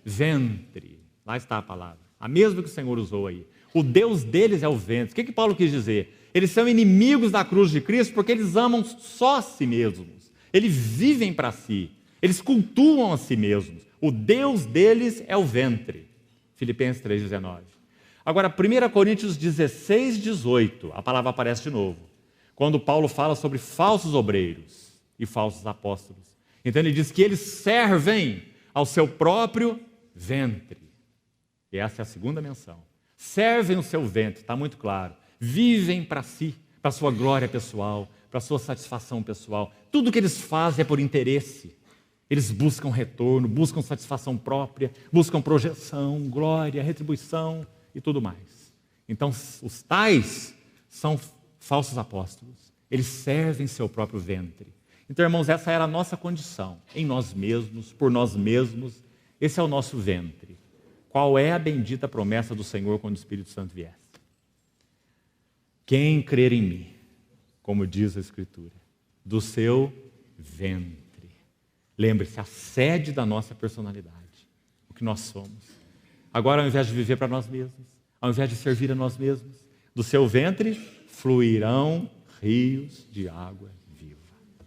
ventre. Lá está a palavra, a mesma que o Senhor usou aí. O Deus deles é o ventre. O que Paulo quis dizer? Eles são inimigos da cruz de Cristo porque eles amam só a si mesmos. Eles vivem para si. Eles cultuam a si mesmos. O Deus deles é o ventre. Filipenses 3,19. Agora, 1 Coríntios 16,18, a palavra aparece de novo. Quando Paulo fala sobre falsos obreiros e falsos apóstolos. Então ele diz que eles servem ao seu próprio ventre. E essa é a segunda menção. Servem o seu ventre, está muito claro. Vivem para si, para a sua glória pessoal, para a sua satisfação pessoal. Tudo que eles fazem é por interesse. Eles buscam retorno, buscam satisfação própria, buscam projeção, glória, retribuição e tudo mais. Então, os tais são falsos apóstolos. Eles servem seu próprio ventre. Então, irmãos, essa era a nossa condição, em nós mesmos, por nós mesmos. Esse é o nosso ventre. Qual é a bendita promessa do Senhor quando o Espírito Santo viesse? Quem crer em mim, como diz a Escritura, do seu ventre. Lembre-se, a sede da nossa personalidade, o que nós somos. Agora, ao invés de viver para nós mesmos, ao invés de servir a nós mesmos, do seu ventre fluirão rios de água viva.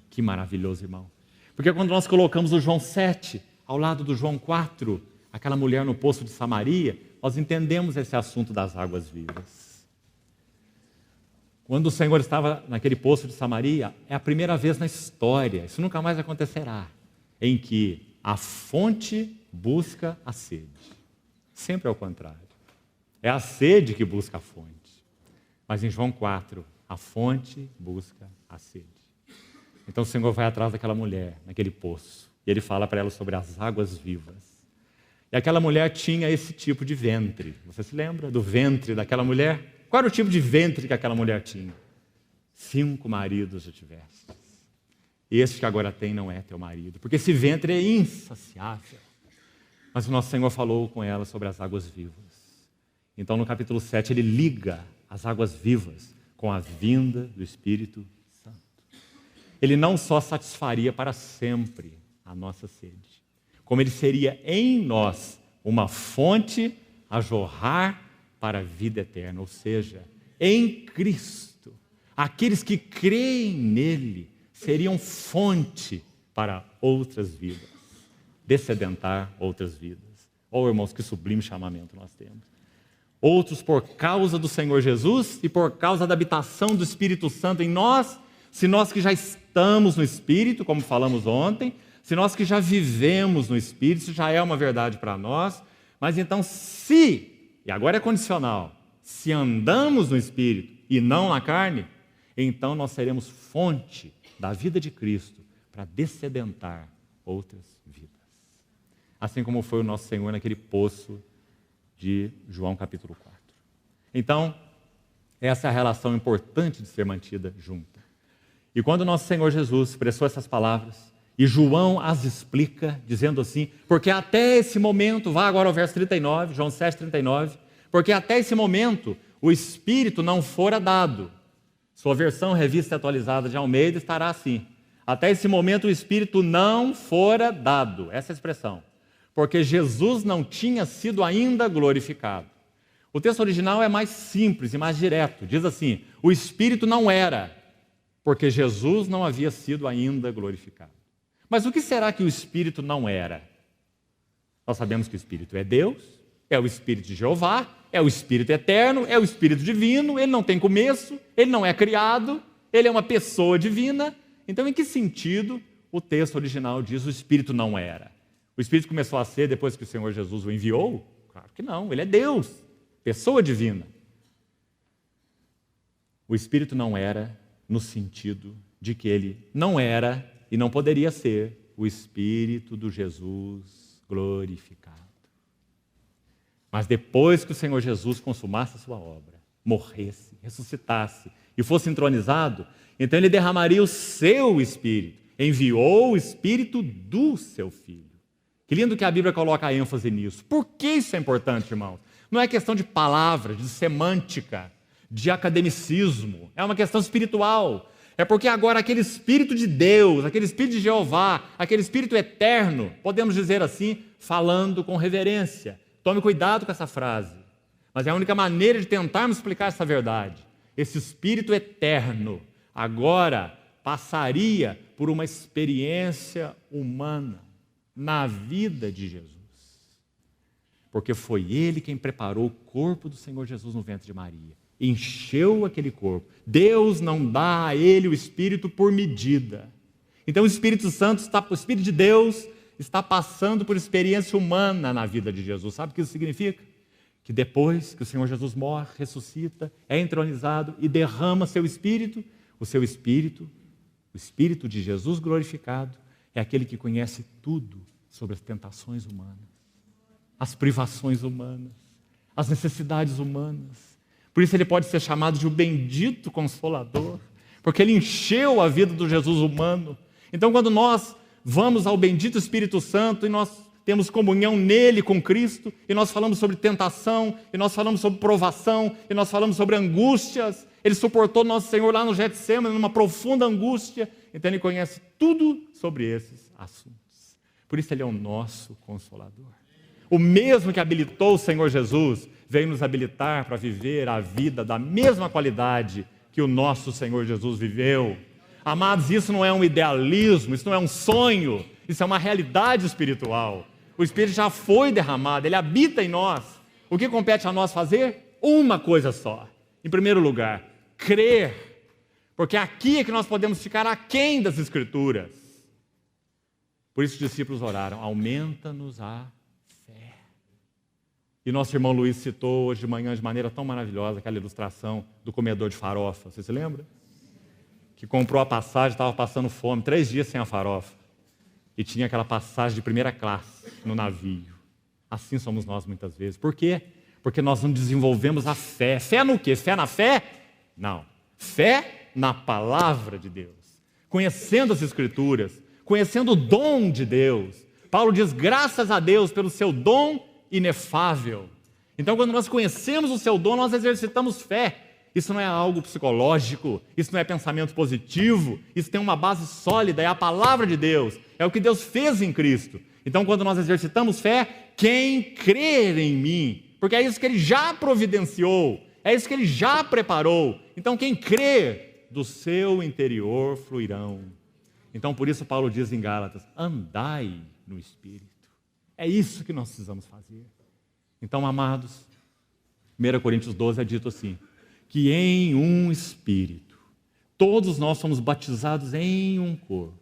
Que maravilhoso, irmão. Porque quando nós colocamos o João 7 ao lado do João 4, aquela mulher no poço de Samaria, nós entendemos esse assunto das águas vivas. Quando o Senhor estava naquele poço de Samaria, é a primeira vez na história, isso nunca mais acontecerá, em que a fonte busca a sede. Sempre é o contrário. É a sede que busca a fonte. Mas em João 4, a fonte busca a sede. Então o Senhor vai atrás daquela mulher, naquele poço, e ele fala para ela sobre as águas vivas. E aquela mulher tinha esse tipo de ventre. Você se lembra do ventre daquela mulher? Qual era o tipo de ventre que aquela mulher tinha? 5 maridos já tivesse. Este que agora tem não é teu marido, porque esse ventre é insaciável. Mas o nosso Senhor falou com ela sobre as águas vivas. Então no capítulo 7 ele liga as águas vivas com a vinda do Espírito Santo. Ele não só satisfaria para sempre a nossa sede, como ele seria em nós uma fonte a jorrar para a vida eterna, ou seja, em Cristo, aqueles que creem nele seriam fonte para outras vidas, descedentar outras vidas. Oh, irmãos, que sublime chamamento nós temos. Outros por causa do Senhor Jesus e por causa da habitação do Espírito Santo em nós, se nós que já estamos no Espírito, como falamos ontem, se nós que já vivemos no Espírito, isso já é uma verdade para nós, mas então e agora é condicional, se andamos no Espírito e não na carne, então nós seremos fonte da vida de Cristo para descedentar outras vidas. Assim como foi o nosso Senhor naquele poço de João capítulo 4. Então, essa é a relação importante de ser mantida junta. E quando o nosso Senhor Jesus expressou essas palavras, E João as explica, dizendo assim, porque até esse momento, vá agora ao verso 39, João 7, 39, porque até esse momento o Espírito não fora dado. Sua versão revista e atualizada de Almeida estará assim, até esse momento o Espírito não fora dado, essa é a expressão, porque Jesus não tinha sido ainda glorificado. O texto original é mais simples e mais direto, diz assim, o Espírito não era, porque Jesus não havia sido ainda glorificado. Mas o que será que o Espírito não era? Nós sabemos que o Espírito é Deus, é o Espírito de Jeová, é o Espírito eterno, é o Espírito divino, ele não tem começo, ele não é criado, ele é uma pessoa divina. Então, em que sentido o texto original diz o Espírito não era? O Espírito começou a ser depois que o Senhor Jesus o enviou? Claro que não, ele é Deus, pessoa divina. O Espírito não era no sentido de que ele não era e não poderia ser o Espírito do Jesus glorificado. Mas depois que o Senhor Jesus consumasse a sua obra, morresse, ressuscitasse e fosse entronizado, então ele derramaria o seu Espírito, enviou o Espírito do seu Filho. Que lindo que a Bíblia coloca a ênfase nisso. Por que isso é importante, irmãos? Não é questão de palavras, de semântica, de academicismo, é uma questão espiritual. É porque agora aquele Espírito de Deus, aquele Espírito de Jeová, aquele Espírito eterno, podemos dizer assim, falando com reverência. Tome cuidado com essa frase, mas é a única maneira de tentarmos explicar essa verdade. Esse Espírito eterno agora passaria por uma experiência humana na vida de Jesus. Porque foi Ele quem preparou o corpo do Senhor Jesus no ventre de Maria. Encheu aquele corpo. Deus não dá a ele o Espírito por medida. Então o Espírito Santo, o Espírito de Deus está passando por experiência humana na vida de Jesus. Sabe o que isso significa? Que depois que o Senhor Jesus morre, ressuscita, é entronizado e derrama seu Espírito, o seu Espírito, o Espírito de Jesus glorificado, é aquele que conhece tudo sobre as tentações humanas, as privações humanas, as necessidades humanas. Por isso ele pode ser chamado de o bendito Consolador, porque ele encheu a vida do Jesus humano. Então, quando nós vamos ao bendito Espírito Santo e nós temos comunhão nele com Cristo, e nós falamos sobre tentação, e nós falamos sobre provação, e nós falamos sobre angústias, ele suportou nosso Senhor lá no Getsêmani, numa profunda angústia, então ele conhece tudo sobre esses assuntos. Por isso ele é o nosso Consolador. O mesmo que habilitou o Senhor Jesus, veio nos habilitar para viver a vida da mesma qualidade que o nosso Senhor Jesus viveu. Amados, isso não é um idealismo, isso não é um sonho, isso é uma realidade espiritual. O Espírito já foi derramado, ele habita em nós. O que compete a nós fazer? Uma coisa só. Em primeiro lugar, crer. Porque aqui é que nós podemos ficar aquém das Escrituras. Por isso os discípulos oraram, aumenta-nos a fé. E nosso irmão Luiz citou hoje de manhã de maneira tão maravilhosa aquela ilustração do comedor de farofa. Você se lembra? Que comprou a passagem, estava passando fome, 3 dias sem a farofa. E tinha aquela passagem de primeira classe no navio. Assim somos nós muitas vezes. Por quê? Porque nós não desenvolvemos a fé. Fé no quê? Fé na fé? Não. Fé na palavra de Deus. Conhecendo as Escrituras, conhecendo o dom de Deus. Paulo diz, graças a Deus pelo seu dom inefável. Então, quando nós conhecemos o seu dom, nós exercitamos fé. Isso não é algo psicológico, isso não é pensamento positivo, isso tem uma base sólida, é a palavra de Deus, é o que Deus fez em Cristo. Então, quando nós exercitamos fé, quem crer em mim, porque é isso que Ele já providenciou, é isso que Ele já preparou. Então, quem crer, do seu interior fluirão. Então, por isso Paulo diz em Gálatas, andai no Espírito. É isso que nós precisamos fazer. Então, amados, 1 Coríntios 12 é dito assim, que em um Espírito, todos nós somos batizados em um corpo.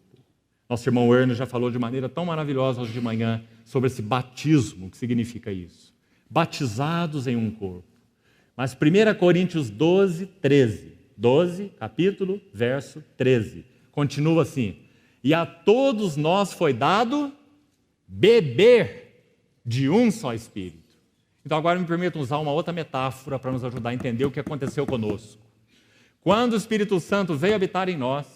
Nosso irmão Werner já falou de maneira tão maravilhosa hoje de manhã sobre esse batismo, o que significa isso. Batizados em um corpo. Mas 1 Coríntios 12, 13. 12, capítulo, verso 13. Continua assim, e a todos nós foi dado beber de um só Espírito. Então agora me permitam usar uma outra metáfora para nos ajudar a entender o que aconteceu conosco. Quando o Espírito Santo veio habitar em nós,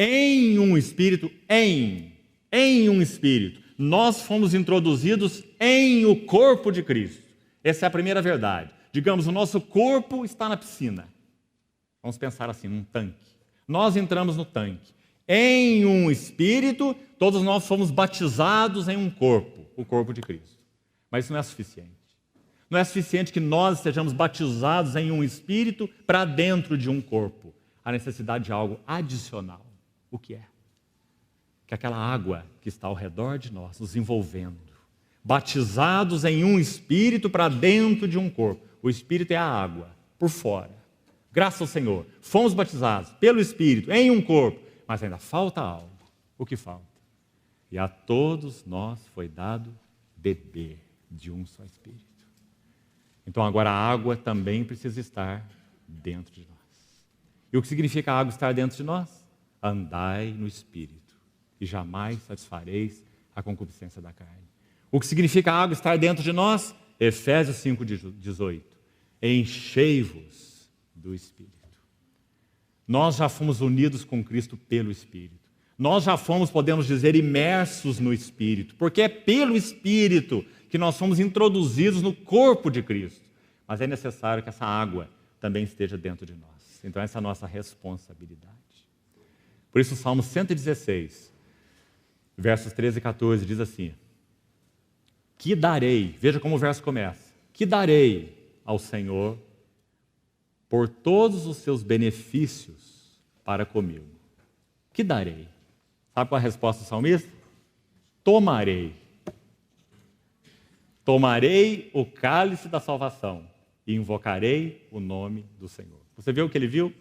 em um espírito, em um espírito. Nós fomos introduzidos em o corpo de Cristo. Essa é a primeira verdade. Digamos, o nosso corpo está na piscina. Vamos pensar assim, num tanque. Nós entramos no tanque. Em um espírito, todos nós fomos batizados em um corpo, o corpo de Cristo. Mas isso não é suficiente. Não é suficiente que nós sejamos batizados em um espírito para dentro de um corpo. Há necessidade de algo adicional. O que é? Que aquela água que está ao redor de nós, nos envolvendo, batizados em um espírito para dentro de um corpo. O espírito é a água, por fora. Graças ao Senhor, fomos batizados pelo espírito em um corpo, mas ainda falta algo. O que falta? E a todos nós foi dado beber de um só espírito. Então agora a água também precisa estar dentro de nós. E o que significa a água estar dentro de nós? Andai no espírito e jamais satisfareis a concupiscência da carne. O que significa a água estar dentro de nós? Efésios 5,18. Enchei-vos do Espírito. Nós já fomos unidos com Cristo pelo Espírito. Nós já fomos, podemos dizer, imersos no Espírito, porque é pelo Espírito que nós somos introduzidos no corpo de Cristo. Mas é necessário que essa água também esteja dentro de nós. Então essa é a nossa responsabilidade. Por isso o Salmo 116, versos 13 e 14, diz assim: que darei, veja como o verso começa, que darei ao Senhor por todos os seus benefícios para comigo. Que darei? Sabe qual é a resposta do salmista? Tomarei. Tomarei o cálice da salvação e invocarei o nome do Senhor. Você viu o que ele viu?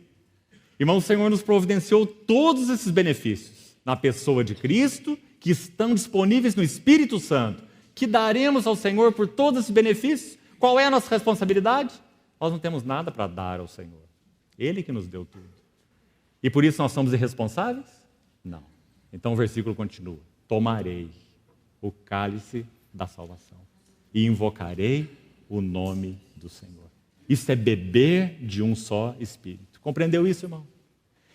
Irmão, o Senhor nos providenciou todos esses benefícios na pessoa de Cristo, que estão disponíveis no Espírito Santo. Que daremos ao Senhor por todos esses benefícios? Qual é a nossa responsabilidade? Nós não temos nada para dar ao Senhor. Ele que nos deu tudo. E por isso nós somos irresponsáveis? Não. Então o versículo continua: tomarei o cálice da salvação e invocarei o nome do Senhor. Isso é beber de um só Espírito. Compreendeu isso, irmão?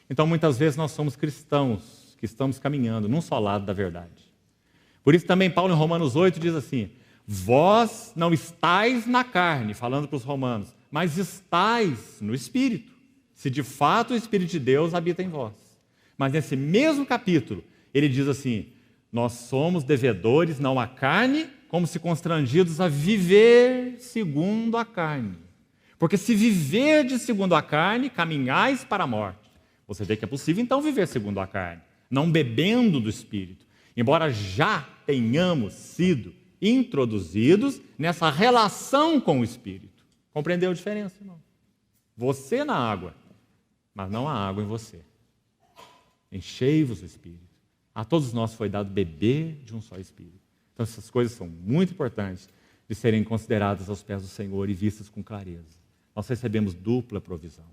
Então muitas vezes nós somos cristãos que estamos caminhando num só lado da verdade. Por isso também Paulo em Romanos 8 diz assim: vós não estáis na carne, falando para os romanos, mas estáis no Espírito, se de fato o Espírito de Deus habita em vós. Mas nesse mesmo capítulo, ele diz assim: nós somos devedores não à carne, como se constrangidos a viver segundo a carne. Porque se viverdes segundo a carne, caminhais para a morte. Você vê que é possível então viver segundo a carne, não bebendo do Espírito. Embora já tenhamos sido introduzidos nessa relação com o Espírito. Compreendeu a diferença, irmão? Você na água, mas não a água em você. Enchei-vos do Espírito. A todos nós foi dado beber de um só Espírito. Então essas coisas são muito importantes de serem consideradas aos pés do Senhor e vistas com clareza. Nós recebemos dupla provisão.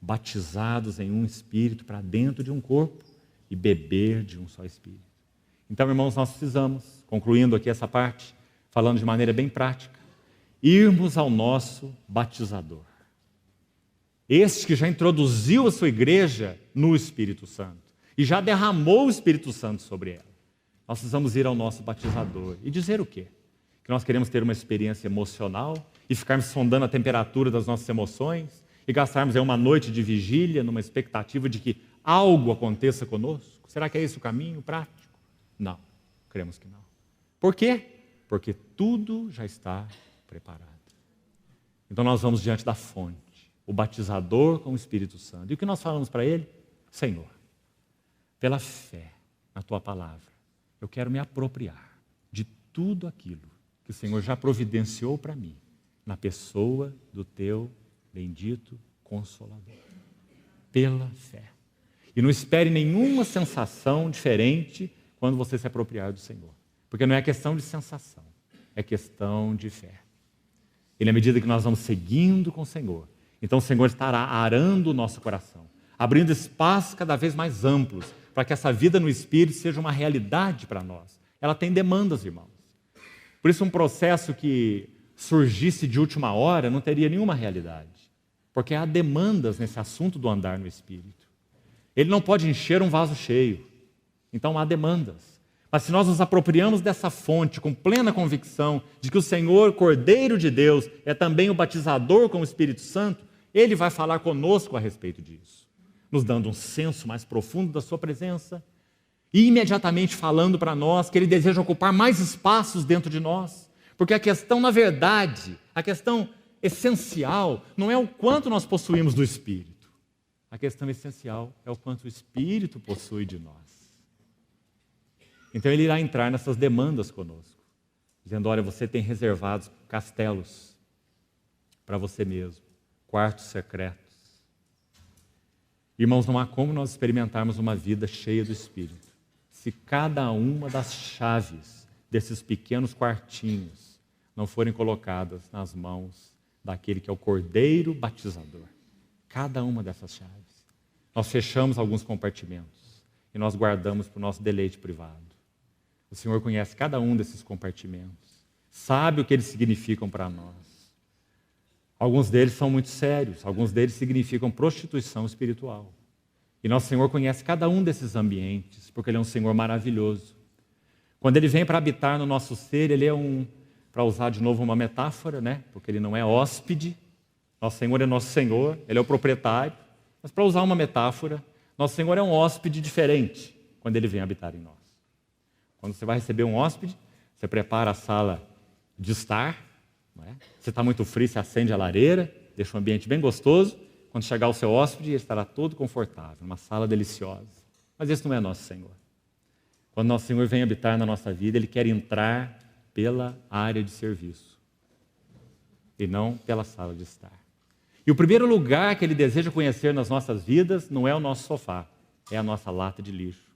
Batizados em um Espírito para dentro de um corpo e beber de um só Espírito. Então, irmãos, nós precisamos, concluindo aqui essa parte, falando de maneira bem prática, irmos ao nosso batizador. Este que já introduziu a sua igreja no Espírito Santo e já derramou o Espírito Santo sobre ela. Nós precisamos ir ao nosso batizador e dizer o quê? Que nós queremos ter uma experiência emocional e ficarmos sondando a temperatura das nossas emoções e gastarmos aí uma noite de vigília numa expectativa de que algo aconteça conosco? Será que é esse o caminho prático? Não, cremos que não. Por quê? Porque tudo já está preparado. Então nós vamos diante da fonte, o batizador com o Espírito Santo. E o que nós falamos para ele? Senhor, pela fé na tua palavra, eu quero me apropriar de tudo aquilo que o Senhor já providenciou para mim, na pessoa do teu bendito Consolador. Pela fé. E não espere nenhuma sensação diferente quando você se apropriar do Senhor. Porque não é questão de sensação, é questão de fé. E na medida que nós vamos seguindo com o Senhor, então o Senhor estará arando o nosso coração, abrindo espaços cada vez mais amplos, para que essa vida no Espírito seja uma realidade para nós. Ela tem demandas, irmãos. Por isso um processo que surgisse de última hora não teria nenhuma realidade. Porque há demandas nesse assunto do andar no Espírito. Ele não pode encher um vaso cheio. Então há demandas. Mas se nós nos apropriamos dessa fonte com plena convicção de que o Senhor, Cordeiro de Deus, é também o batizador com o Espírito Santo, Ele vai falar conosco a respeito disso, nos dando um senso mais profundo da sua presença e imediatamente falando para nós que Ele deseja ocupar mais espaços dentro de nós. Porque a questão, na verdade, a questão essencial não é o quanto nós possuímos do Espírito. A questão essencial é o quanto o Espírito possui de nós. Então Ele irá entrar nessas demandas conosco, dizendo, olha, você tem reservados castelos para você mesmo, quartos secretos. Irmãos, não há como nós experimentarmos uma vida cheia do Espírito se cada uma das chaves desses pequenos quartinhos não forem colocadas nas mãos daquele que é o Cordeiro batizador. Cada uma dessas chaves. Nós fechamos alguns compartimentos e nós guardamos para o nosso deleite privado. O Senhor conhece cada um desses compartimentos, sabe o que eles significam para nós. Alguns deles são muito sérios, alguns deles significam prostituição espiritual. E nosso Senhor conhece cada um desses ambientes, porque Ele é um Senhor maravilhoso. Quando Ele vem para habitar no nosso ser, Ele é para usar de novo uma metáfora, né? Porque Ele não é hóspede, nosso Senhor é nosso Senhor, Ele é o proprietário. Mas para usar uma metáfora, nosso Senhor é um hóspede diferente quando Ele vem habitar em nós. Quando você vai receber um hóspede, você prepara a sala de estar, não é? Se está muito frio, você acende a lareira, deixa um ambiente bem gostoso. Quando chegar o seu hóspede, ele estará todo confortável, uma sala deliciosa. Mas esse não é nosso Senhor. Quando nosso Senhor vem habitar na nossa vida, Ele quer entrar pela área de serviço e não pela sala de estar. E o primeiro lugar que Ele deseja conhecer nas nossas vidas não é o nosso sofá, é a nossa lata de lixo.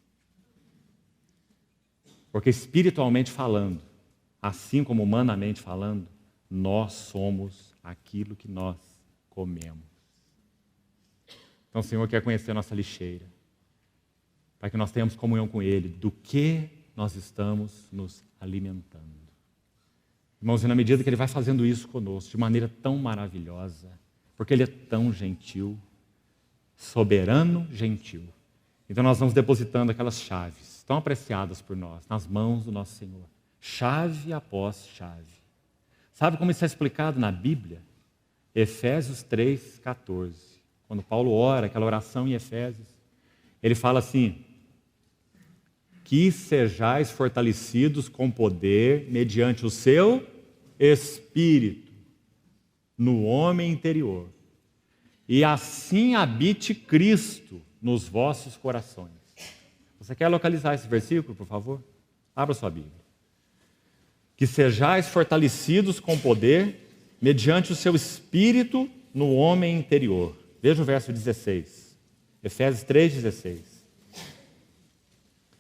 Porque espiritualmente falando, assim como humanamente falando, nós somos aquilo que nós comemos. Então o Senhor quer conhecer a nossa lixeira, para que nós tenhamos comunhão com Ele, do que nós estamos nos alimentando. Irmãos, e na medida que Ele vai fazendo isso conosco, de maneira tão maravilhosa, porque Ele é tão gentil, soberano, gentil. Então nós vamos depositando aquelas chaves, tão apreciadas por nós, nas mãos do nosso Senhor. Chave após chave. Sabe como isso é explicado na Bíblia? Efésios 3,14. Quando Paulo ora, aquela oração em Efésios, ele fala assim, que sejais fortalecidos com poder mediante o seu Espírito no homem interior, e assim habite Cristo nos vossos corações. Você quer localizar esse versículo, por favor? Abra sua Bíblia. Que sejais fortalecidos com poder mediante o seu Espírito no homem interior. Veja o verso 16. Efésios 3,16.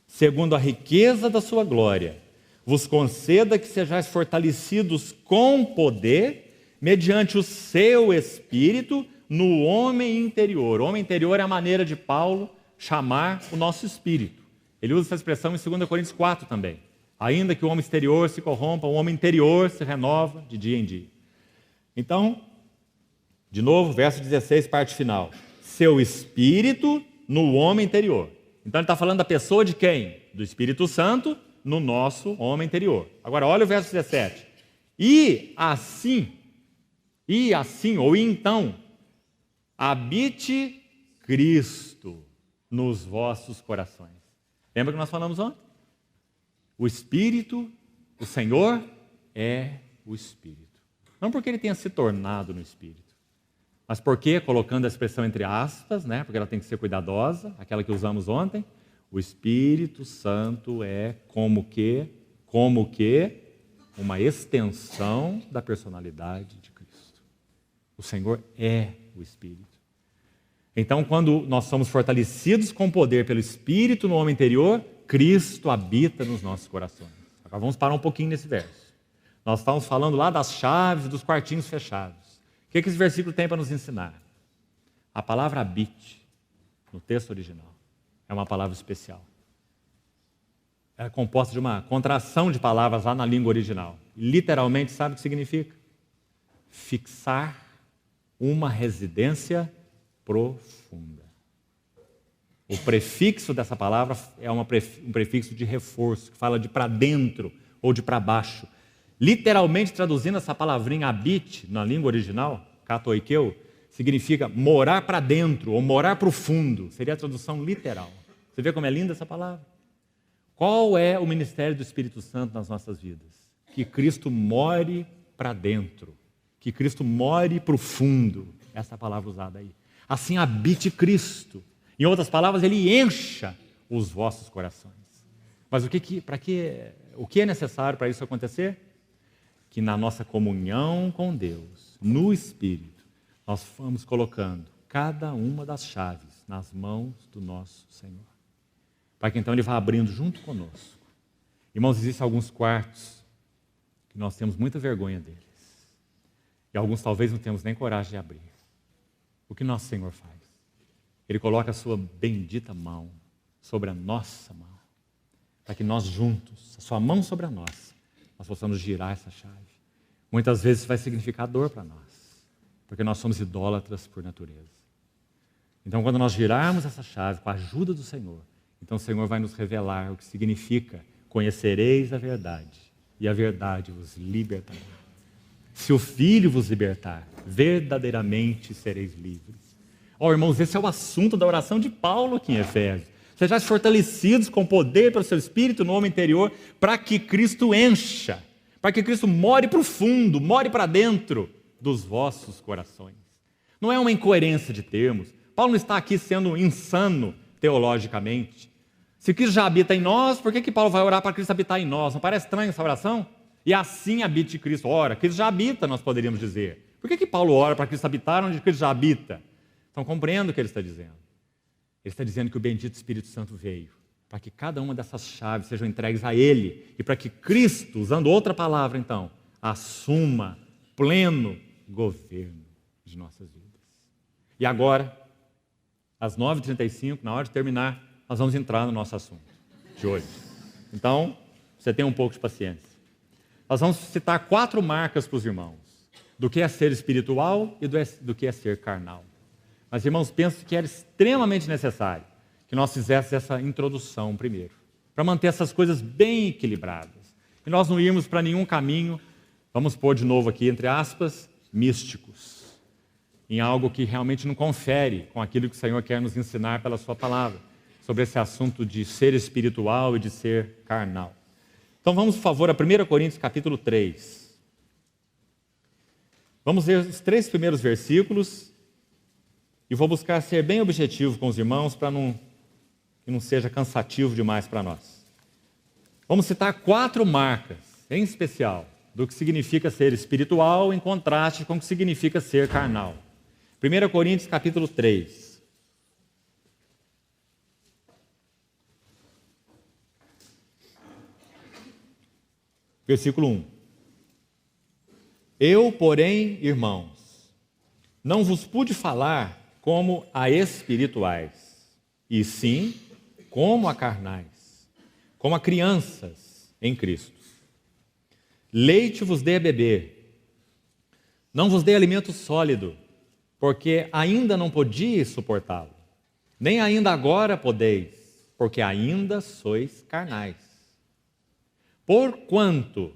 Segundo a riqueza da sua glória, vos conceda que sejais fortalecidos com poder, mediante o seu Espírito, no homem interior. O homem interior é a maneira de Paulo chamar o nosso espírito. Ele usa essa expressão em 2 Coríntios 4 também. Ainda que o homem exterior se corrompa, o homem interior se renova de dia em dia. Então, de novo, verso 16, parte final. Seu Espírito no homem interior. Então ele está falando da pessoa de quem? Do Espírito Santo no nosso homem interior. Agora olha o verso 17. E assim, ou então, habite Cristo nos vossos corações. Lembra que nós falamos ontem? O Espírito, o Senhor é o Espírito. Não porque Ele tenha se tornado no Espírito, mas porque, colocando a expressão entre aspas, né, porque ela tem que ser cuidadosa, aquela que usamos ontem, o Espírito Santo é como que uma extensão da personalidade de Cristo. O Senhor é o Espírito. Então, quando nós somos fortalecidos com poder pelo Espírito no homem interior, Cristo habita nos nossos corações. Agora vamos parar um pouquinho nesse verso. Nós estávamos falando lá das chaves dos quartinhos fechados. O que esse versículo tem para nos ensinar? A palavra habite, no texto original, é uma palavra especial. É composta de uma contração de palavras lá na língua original. Literalmente, sabe o que significa? Fixar uma residência profunda. O prefixo dessa palavra é um prefixo de reforço, que fala de para dentro ou de para baixo. Literalmente traduzindo essa palavrinha habite, na língua original, katoikeu, significa morar para dentro ou morar para o fundo. Seria a tradução literal. Você vê como é linda essa palavra? Qual é o ministério do Espírito Santo nas nossas vidas? Que Cristo more para dentro, que Cristo more para o fundo. Essa é a palavra usada aí. Assim habite Cristo. Em outras palavras, Ele encha os vossos corações. Mas o que é necessário para isso acontecer? Que na nossa comunhão com Deus, no Espírito, nós vamos colocando cada uma das chaves nas mãos do nosso Senhor. Para que então Ele vá abrindo junto conosco. Irmãos, existem alguns quartos que nós temos muita vergonha deles. E alguns talvez não temos nem coragem de abrir. O que nosso Senhor faz? Ele coloca a sua bendita mão sobre a nossa mão, para que nós juntos, a sua mão sobre a nossa, nós possamos girar essa chave. Muitas vezes vai significar dor para nós, porque nós somos idólatras por natureza. Então, quando nós girarmos essa chave com a ajuda do Senhor, então o Senhor vai nos revelar o que significa: conhecereis a verdade, e a verdade vos libertará. Se o Filho vos libertar, verdadeiramente sereis livres. Irmãos, esse é o assunto da oração de Paulo aqui em Efésios. Sejais fortalecidos com poder pelo seu Espírito no homem interior, para que Cristo encha, para que Cristo more para o fundo, more para dentro dos vossos corações. Não é uma incoerência de termos. Paulo não está aqui sendo insano teologicamente. Se Cristo já habita em nós, por que Paulo vai orar para Cristo habitar em nós? Não parece estranho essa oração? E assim habite Cristo. Ora, Cristo já habita, nós poderíamos dizer. Por que Paulo ora para Cristo habitar onde Cristo já habita? Então compreendo o que ele está dizendo. Ele está dizendo que o bendito Espírito Santo veio para que cada uma dessas chaves sejam entregues a Ele e para que Cristo, usando outra palavra então, assuma pleno governo de nossas vidas. E agora, às 9h35, na hora de terminar, nós vamos entrar no nosso assunto de hoje. Então, você tem um pouco de paciência. Nós vamos citar 4 marcas para os irmãos, do que é ser espiritual e do que é ser carnal. Mas, irmãos, penso que era extremamente necessário que nós fizéssemos essa introdução primeiro, para manter essas coisas bem equilibradas. E nós não irmos para nenhum caminho, vamos pôr de novo aqui, entre aspas, místicos, em algo que realmente não confere com aquilo que o Senhor quer nos ensinar pela sua palavra, sobre esse assunto de ser espiritual e de ser carnal. Então vamos, por favor, a 1 Coríntios capítulo 3. Vamos ver os 3 primeiros versículos e vou buscar ser bem objetivo com os irmãos para que não seja cansativo demais para nós. Vamos citar 4 marcas, em especial, do que significa ser espiritual em contraste com o que significa ser carnal. 1 Coríntios capítulo 3. Versículo 1. Eu, porém, irmãos, não vos pude falar como a espirituais, e sim como a carnais, como a crianças em Cristo. Leite vos dei a beber, não vos dei alimento sólido, porque ainda não podíeis suportá-lo, nem ainda agora podeis, porque ainda sois carnais. Porquanto,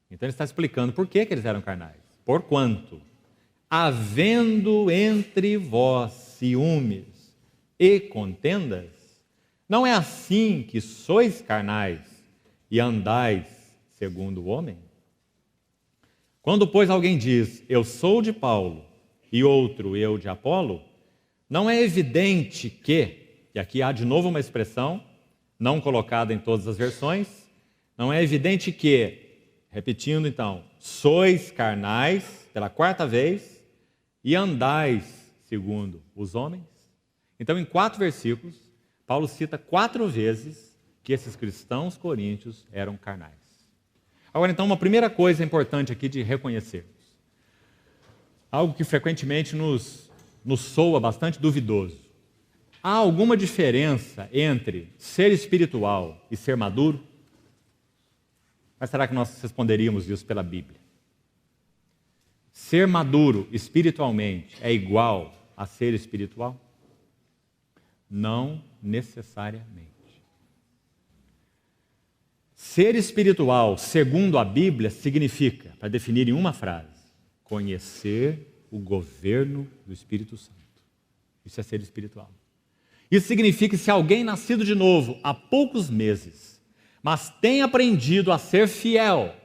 então ele está explicando por que eles eram carnais. Porquanto, havendo entre vós ciúmes e contendas, não é assim que sois carnais e andais segundo o homem? Quando, pois, alguém diz, eu sou de Paulo, e outro, eu de Apolo, não é evidente que, e aqui há de novo uma expressão, não colocada em todas as versões, não é evidente que, repetindo então, sois carnais, pela 4ª vez, e andais segundo os homens? Então, em 4 versículos, Paulo cita 4 vezes que esses cristãos coríntios eram carnais. Agora, então, uma primeira coisa importante aqui de reconhecermos. Algo que frequentemente nos soa bastante duvidoso. Há alguma diferença entre ser espiritual e ser maduro? Mas será que nós responderíamos isso pela Bíblia? Ser maduro espiritualmente é igual a ser espiritual? Não necessariamente. Ser espiritual, segundo a Bíblia, significa, para definir em uma frase, conhecer o governo do Espírito Santo. Isso é ser espiritual. Isso significa que se alguém nascido de novo há poucos meses, mas tem aprendido a ser fiel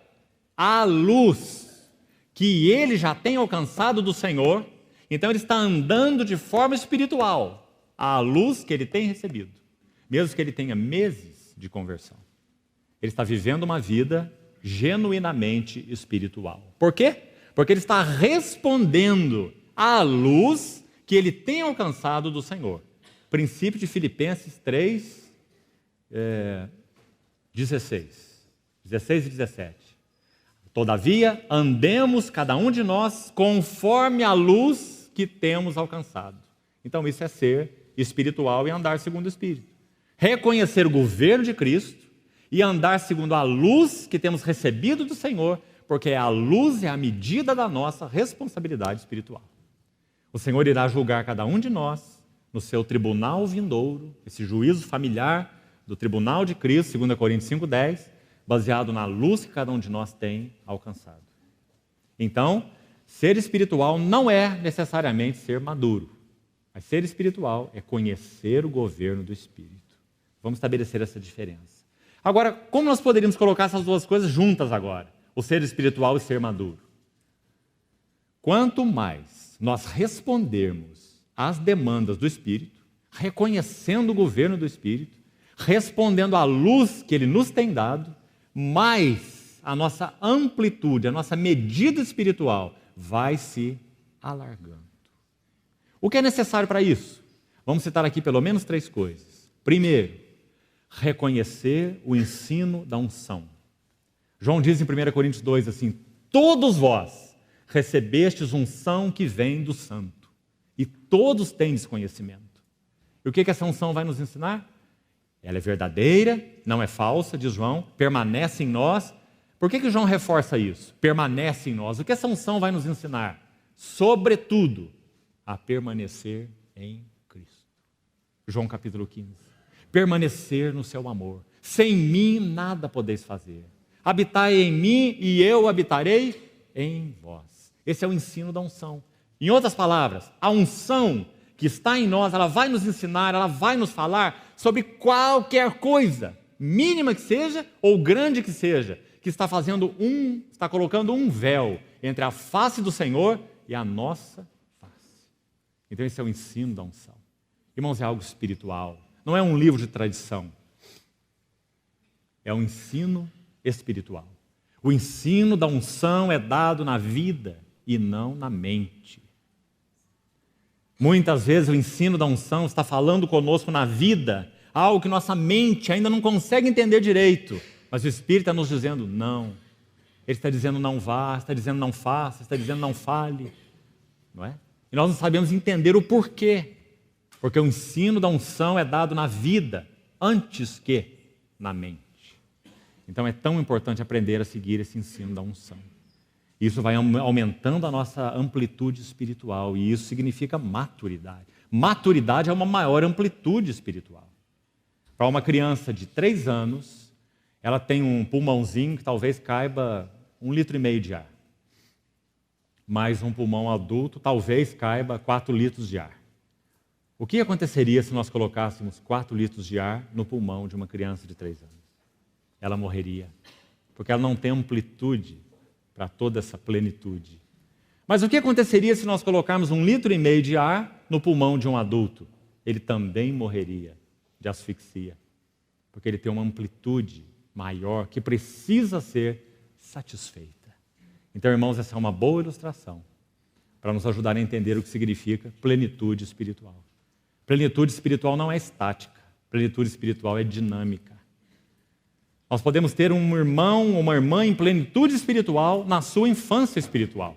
à luz que ele já tem alcançado do Senhor, então ele está andando de forma espiritual à luz que ele tem recebido, mesmo que ele tenha meses de conversão. Ele está vivendo uma vida genuinamente espiritual. Por quê? Porque ele está respondendo à luz que ele tem alcançado do Senhor. Princípio de Filipenses 3, 16 e 17. Todavia, andemos cada um de nós conforme a luz que temos alcançado. Então isso é ser espiritual e andar segundo o Espírito. Reconhecer o governo de Cristo e andar segundo a luz que temos recebido do Senhor, porque a luz é a medida da nossa responsabilidade espiritual. O Senhor irá julgar cada um de nós no seu tribunal vindouro, esse juízo familiar do tribunal de Cristo, 2 Coríntios 5,10, baseado na luz que cada um de nós tem alcançado. Então, ser espiritual não é necessariamente ser maduro, mas ser espiritual é conhecer o governo do Espírito. Vamos estabelecer essa diferença. Agora, como nós poderíamos colocar essas duas coisas juntas agora? O ser espiritual e ser maduro. Quanto mais nós respondermos às demandas do Espírito, reconhecendo o governo do Espírito, respondendo à luz que Ele nos tem dado, mais a nossa amplitude, a nossa medida espiritual vai se alargando. O que é necessário para isso? Vamos citar aqui pelo menos 3 coisas. Primeiro, reconhecer o ensino da unção. João diz em 1 Coríntios 2 assim: todos vós recebestes unção que vem do Santo, e todos têm desconhecimento. E o que essa unção vai nos ensinar? Ela é verdadeira, não é falsa, diz João, permanece em nós. Por que João reforça isso? Permanece em nós. O que essa unção vai nos ensinar? Sobretudo, a permanecer em Cristo. João capítulo 15. Permanecer no seu amor. Sem mim nada podeis fazer. Habitai em mim e eu habitarei em vós. Esse é o ensino da unção. Em outras palavras, a unção que está em nós, ela vai nos ensinar, ela vai nos falar sobre qualquer coisa, mínima que seja ou grande que seja, que está colocando um véu entre a face do Senhor e a nossa face. Então esse é o ensino da unção. Irmãos, é algo espiritual, não é um livro de tradição. É um ensino espiritual. O ensino da unção é dado na vida e não na mente. Muitas vezes o ensino da unção está falando conosco na vida, algo que nossa mente ainda não consegue entender direito, mas o Espírito está nos dizendo não. Ele está dizendo não vá, está dizendo não faça, está dizendo não fale, não é? E nós não sabemos entender o porquê, porque o ensino da unção é dado na vida antes que na mente. Então é tão importante aprender a seguir esse ensino da unção. Isso vai aumentando a nossa amplitude espiritual e isso significa maturidade. Maturidade é uma maior amplitude espiritual. Para uma criança de 3 anos, ela tem um pulmãozinho que talvez caiba 1,5 litros de ar. Mais um pulmão adulto, talvez caiba 4 litros de ar. O que aconteceria se nós colocássemos 4 litros de ar no pulmão de uma criança de 3 anos? Ela morreria, porque ela não tem amplitude para toda essa plenitude. Mas o que aconteceria se nós colocarmos 1,5 litros de ar no pulmão de um adulto? Ele também morreria de asfixia, porque ele tem uma amplitude maior que precisa ser satisfeita. Então, irmãos, essa é uma boa ilustração para nos ajudar a entender o que significa plenitude espiritual. Plenitude espiritual não é estática, plenitude espiritual é dinâmica. Nós podemos ter um irmão ou uma irmã em plenitude espiritual na sua infância espiritual.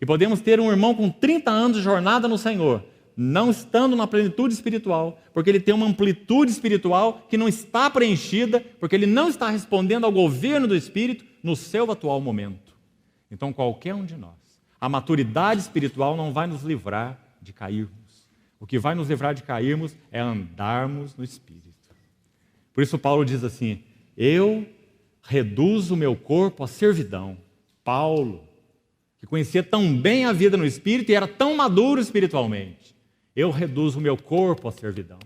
E podemos ter um irmão com 30 anos de jornada no Senhor, não estando na plenitude espiritual, porque ele tem uma amplitude espiritual que não está preenchida, porque ele não está respondendo ao governo do Espírito no seu atual momento. Então, qualquer um de nós, a maturidade espiritual não vai nos livrar de cairmos. O que vai nos livrar de cairmos é andarmos no Espírito. Por isso Paulo diz assim, eu reduzo o meu corpo à servidão. Paulo, que conhecia tão bem a vida no Espírito e era tão maduro espiritualmente, eu reduzo o meu corpo à servidão.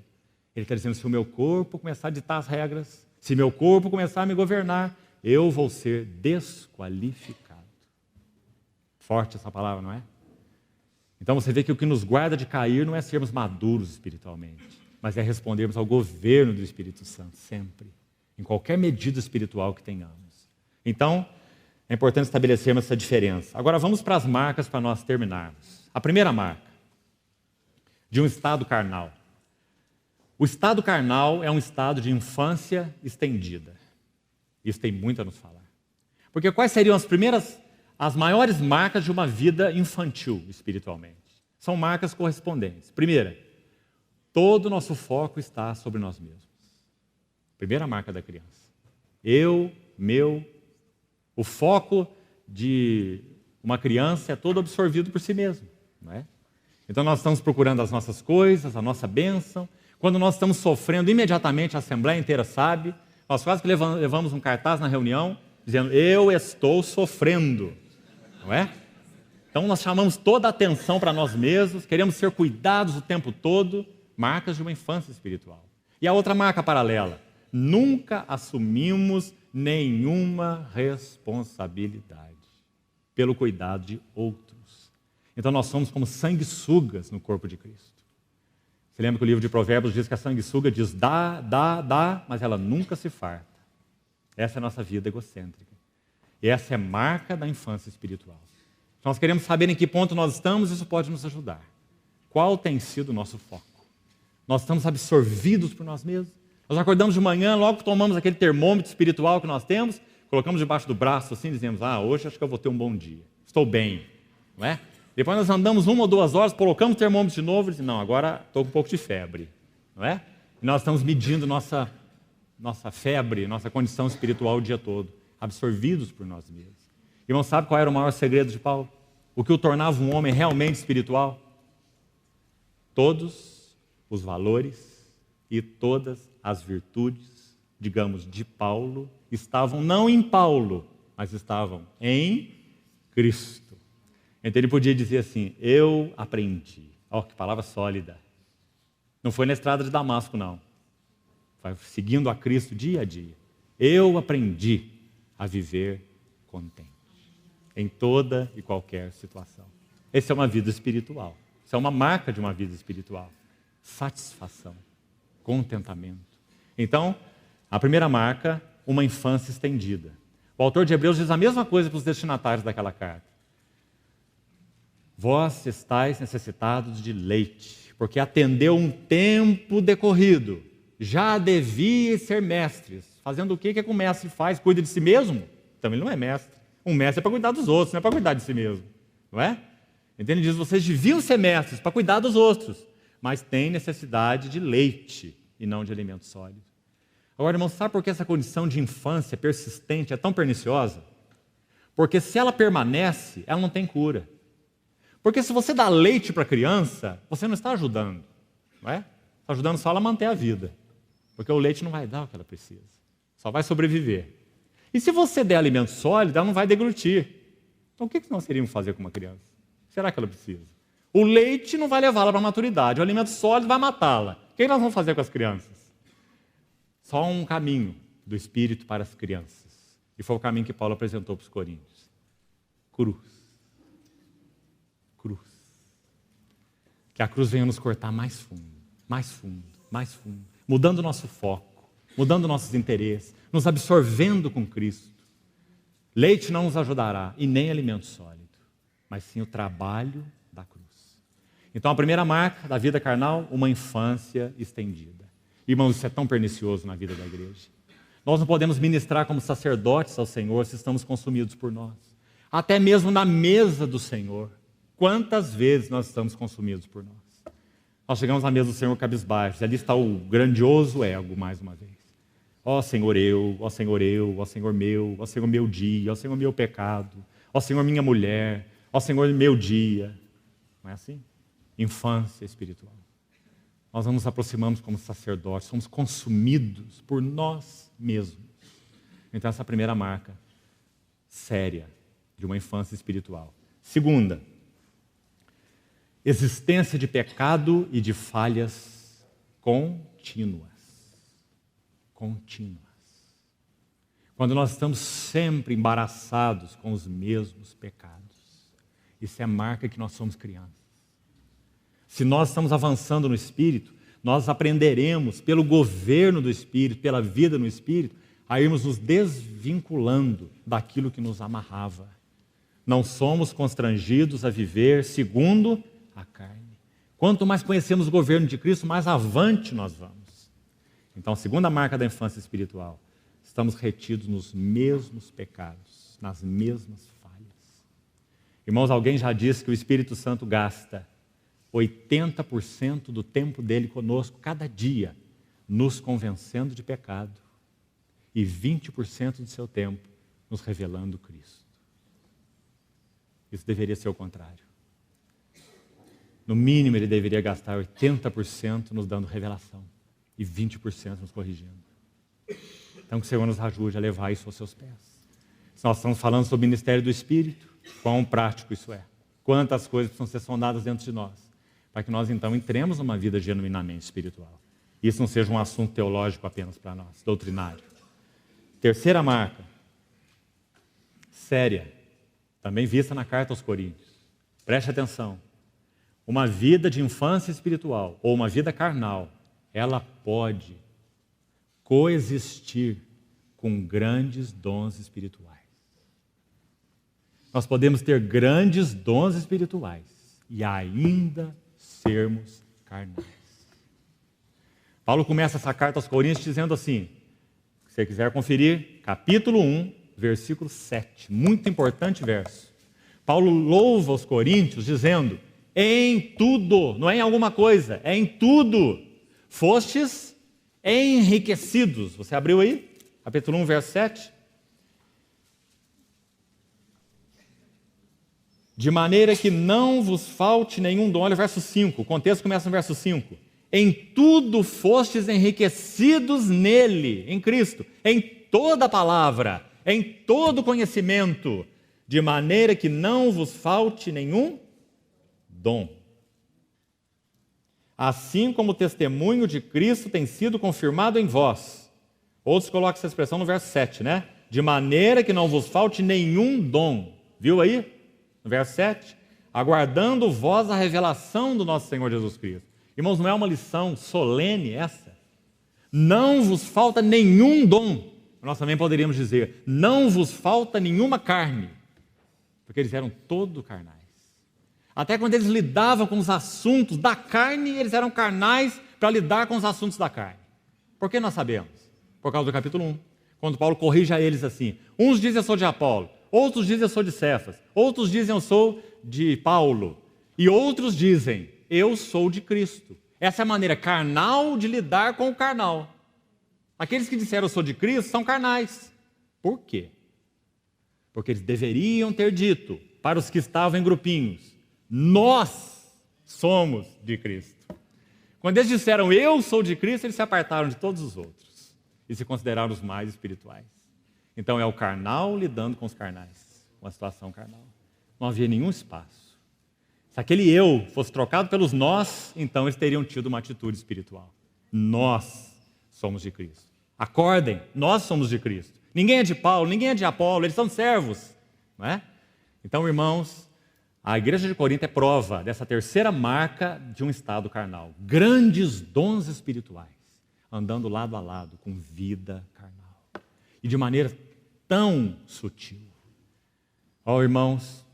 Ele está dizendo, se o meu corpo começar a ditar as regras, se meu corpo começar a me governar, eu vou ser desqualificado. Forte essa palavra, não é? Então você vê que o que nos guarda de cair não é sermos maduros espiritualmente, mas é respondermos ao governo do Espírito Santo, sempre, em qualquer medida espiritual que tenhamos. Então, é importante estabelecermos essa diferença. Agora vamos para as marcas para nós terminarmos. A primeira marca, de um estado carnal. O estado carnal é um estado de infância estendida. Isso tem muito a nos falar. Porque quais seriam as maiores marcas de uma vida infantil espiritualmente? São marcas correspondentes. Primeira, todo o nosso foco está sobre nós mesmos. Primeira marca da criança. Eu, meu. O foco de uma criança é todo absorvido por si mesmo, não é? Então nós estamos procurando as nossas coisas, a nossa bênção. Quando nós estamos sofrendo, imediatamente a Assembleia inteira sabe. Nós quase que levamos um cartaz na reunião, dizendo, eu estou sofrendo, não é? Então nós chamamos toda a atenção para nós mesmos, queremos ser cuidados o tempo todo, marcas de uma infância espiritual. E a outra marca paralela, nunca assumimos nenhuma responsabilidade pelo cuidado de outros. Então nós somos como sanguessugas no corpo de Cristo. Você lembra que o livro de Provérbios diz que a sanguessuga diz dá, dá, dá, mas ela nunca se farta. Essa é a nossa vida egocêntrica. E essa é a marca da infância espiritual. Se nós queremos saber em que ponto nós estamos, isso pode nos ajudar. Qual tem sido o nosso foco? Nós estamos absorvidos por nós mesmos? Nós acordamos de manhã, logo tomamos aquele termômetro espiritual que nós temos, colocamos debaixo do braço assim, dizemos, hoje acho que eu vou ter um bom dia, estou bem, não é? Depois nós andamos 1 ou 2 horas, colocamos o termômetro de novo e dizemos, não, agora estou com um pouco de febre, não é? E nós estamos medindo nossa febre, nossa condição espiritual o dia todo, absorvidos por nós mesmos. Irmão, sabe qual era o maior segredo de Paulo? O que o tornava um homem realmente espiritual? Todos os valores e todas as virtudes, digamos, de Paulo, estavam não em Paulo, mas estavam em Cristo. Então ele podia dizer assim, eu aprendi. Ó, que palavra sólida. Não foi na estrada de Damasco, não. Vai seguindo a Cristo dia a dia. Eu aprendi a viver contente, em toda e qualquer situação. Essa é uma vida espiritual. Isso é uma marca de uma vida espiritual. Satisfação, contentamento. Então, a primeira marca, uma infância estendida. O autor de Hebreus diz a mesma coisa para os destinatários daquela carta. Vós estáis necessitados de leite, porque atendeu um tempo decorrido. Já devíeis ser mestres. Fazendo o que que o mestre faz? Cuida de si mesmo? Então ele não é mestre. Um mestre é para cuidar dos outros, não é para cuidar de si mesmo. Não é? Então ele diz, vocês deviam ser mestres para cuidar dos outros, mas têm necessidade de leite e não de alimento sólido. Agora, irmão, sabe por que essa condição de infância persistente é tão perniciosa? Porque se ela permanece, ela não tem cura. Porque se você dá leite para a criança, você não está ajudando, não é? Está ajudando só ela a manter a vida. Porque o leite não vai dar o que ela precisa. Só vai sobreviver. E se você der alimento sólido, ela não vai deglutir. Então o que nós teríamos que fazer com uma criança? Será que ela precisa? O leite não vai levá-la para a maturidade. O alimento sólido vai matá-la. O que nós vamos fazer com as crianças? Só um caminho do Espírito para as crianças. E foi o caminho que Paulo apresentou para os coríntios. Cruz. Cruz. Que a cruz venha nos cortar mais fundo, mais fundo, mais fundo. Mudando o nosso foco, mudando nossos interesses, nos absorvendo com Cristo. Leite não nos ajudará, e nem alimento sólido, mas sim o trabalho da cruz. Então a primeira marca da vida carnal, uma infância estendida. Irmãos, isso é tão pernicioso na vida da igreja. Nós não podemos ministrar como sacerdotes ao Senhor se estamos consumidos por nós. Até mesmo na mesa do Senhor. Quantas vezes nós estamos consumidos por nós? Nós chegamos à mesa do Senhor cabisbaixos, e ali está o grandioso ego, mais uma vez. Ó Senhor eu, ó Senhor eu, ó Senhor meu dia, ó Senhor meu pecado, ó Senhor minha mulher, ó Senhor meu dia. Não é assim? Infância espiritual. nós não nos aproximamos como sacerdotes, somos consumidos por nós mesmos. Então, essa é a primeira marca séria de uma infância espiritual. Segunda, existência de pecado e de falhas contínuas. Contínuas. Quando nós estamos sempre embaraçados com os mesmos pecados. Isso é marca que nós somos crianças. Se nós estamos avançando no Espírito, nós aprenderemos pelo governo do Espírito, pela vida no Espírito, a irmos nos desvinculando daquilo que nos amarrava. Não somos constrangidos a viver segundo a carne. Quanto mais conhecemos o governo de Cristo, mais avante nós vamos. Então, a segunda marca da infância espiritual, estamos retidos nos mesmos pecados, nas mesmas falhas. Irmãos, alguém já disse que o Espírito Santo gasta 80% do tempo dele conosco, cada dia, nos convencendo de pecado, e 20% do seu tempo nos revelando Cristo. Isso deveria ser o contrário. No mínimo, ele deveria gastar 80% nos dando revelação e 20% nos corrigindo. Então, que o Senhor nos ajude a levar isso aos seus pés. Se nós estamos falando sobre o ministério do Espírito, quão prático isso é. Quantas coisas precisam ser sondadas dentro de nós, para que nós, então, entremos numa vida genuinamente espiritual. E isso não seja um assunto teológico apenas para nós, doutrinário. Terceira marca, séria, também vista na carta aos Coríntios. Preste atenção. Uma vida de infância espiritual ou uma vida carnal, ela pode coexistir com grandes dons espirituais. Nós podemos ter grandes dons espirituais e ainda sermos carnais. Paulo começa essa carta aos Coríntios dizendo assim, se você quiser conferir, capítulo 1, versículo 7, muito importante verso. Paulo louva os coríntios dizendo, em tudo, não é em alguma coisa, é em tudo, fostes enriquecidos. Você abriu aí? Capítulo 1, verso 7. De maneira que não vos falte nenhum dom. Olha o verso 5, o contexto começa no verso 5. Em tudo fostes enriquecidos nele, em Cristo, em toda a palavra, em todo conhecimento, de maneira que não vos falte nenhum dom. Assim como o testemunho de Cristo tem sido confirmado em vós. Outros colocam essa expressão no verso 7, né? De maneira que não vos falte nenhum dom. Viu aí? No verso 7. Aguardando vós a revelação do nosso Senhor Jesus Cristo. Irmãos, não é uma lição solene essa? Não vos falta nenhum dom. Nós também poderíamos dizer, não vos falta nenhuma carne. Porque eles eram todo carnais. Até quando eles lidavam com os assuntos da carne, eles eram carnais para lidar com os assuntos da carne. Por que nós sabemos? Por causa do capítulo 1. Quando Paulo corrige a eles assim, uns dizem eu sou de Apolo, outros dizem eu sou de Cefas, outros dizem eu sou de Paulo, e outros dizem eu sou de Cristo. Essa é a maneira carnal de lidar com o carnal. Aqueles que disseram eu sou de Cristo são carnais. Por quê? Porque eles deveriam ter dito para os que estavam em grupinhos, nós somos de Cristo. Quando eles disseram eu sou de Cristo, eles se apartaram de todos os outros e se consideraram os mais espirituais. Então é o carnal lidando com os carnais, uma situação carnal. Não havia nenhum espaço. Se aquele eu fosse trocado pelos nós, então eles teriam tido uma atitude espiritual. Nós somos de Cristo. Acordem, nós somos de Cristo. Ninguém é de Paulo, ninguém é de Apolo, eles são servos. Não é? Então, irmãos, a igreja de Corinto é prova dessa terceira marca de um estado carnal. Grandes dons espirituais, andando lado a lado com vida carnal. E de maneira tão sutil. Ó, irmãos,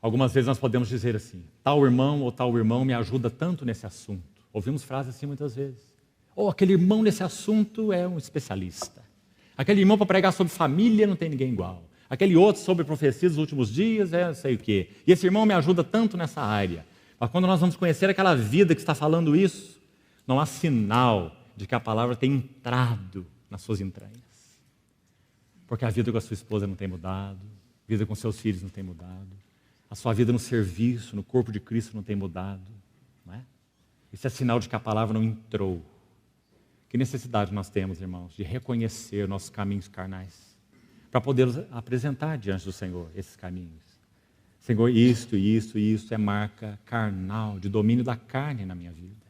algumas vezes nós podemos dizer assim, tal irmão ou tal irmão me ajuda tanto nesse assunto. Ouvimos frases assim muitas vezes. Ou aquele irmão nesse assunto é um especialista. Aquele irmão para pregar sobre família não tem ninguém igual. Aquele outro sobre profecias dos últimos dias é não sei o quê. E esse irmão me ajuda tanto nessa área. Mas quando nós vamos conhecer aquela vida que está falando isso, não há sinal de que a palavra tem entrado nas suas entranhas. Porque a vida com a sua esposa não tem mudado, a vida com seus filhos não tem mudado, a sua vida no serviço, no corpo de Cristo não tem mudado. Não é? Isso é sinal de que a palavra não entrou. Que necessidade nós temos, irmãos, de reconhecer nossos caminhos carnais, para poder apresentar diante do Senhor esses caminhos. Senhor, isto é marca carnal, de domínio da carne na minha vida.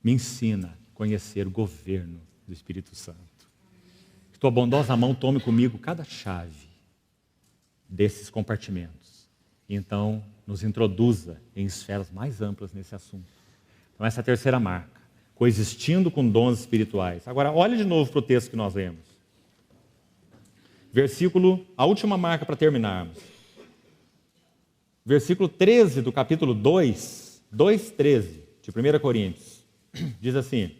Me ensina a conhecer o governo do Espírito Santo. Que tua bondosa mão tome comigo cada chave desses compartimentos. E então nos introduza em esferas mais amplas nesse assunto. Então essa é a terceira marca, coexistindo com dons espirituais. Agora, olhe de novo para o texto que nós lemos. A última marca para terminarmos. Versículo 13 do capítulo 2:13 de 1 Coríntios. Diz assim: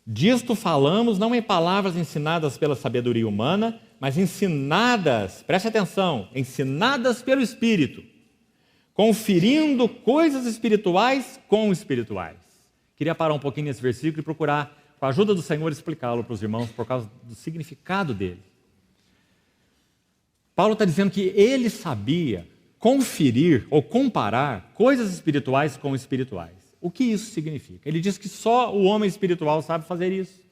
disto falamos não em palavras ensinadas pela sabedoria humana, mas ensinadas, preste atenção, ensinadas pelo Espírito, conferindo coisas espirituais com espirituais. Queria parar um pouquinho nesse versículo e procurar, com a ajuda do Senhor, explicá-lo para os irmãos por causa do significado dele. Paulo está dizendo que ele sabia conferir ou comparar coisas espirituais com espirituais. O que isso significa? Ele diz que só o homem espiritual sabe fazer isso.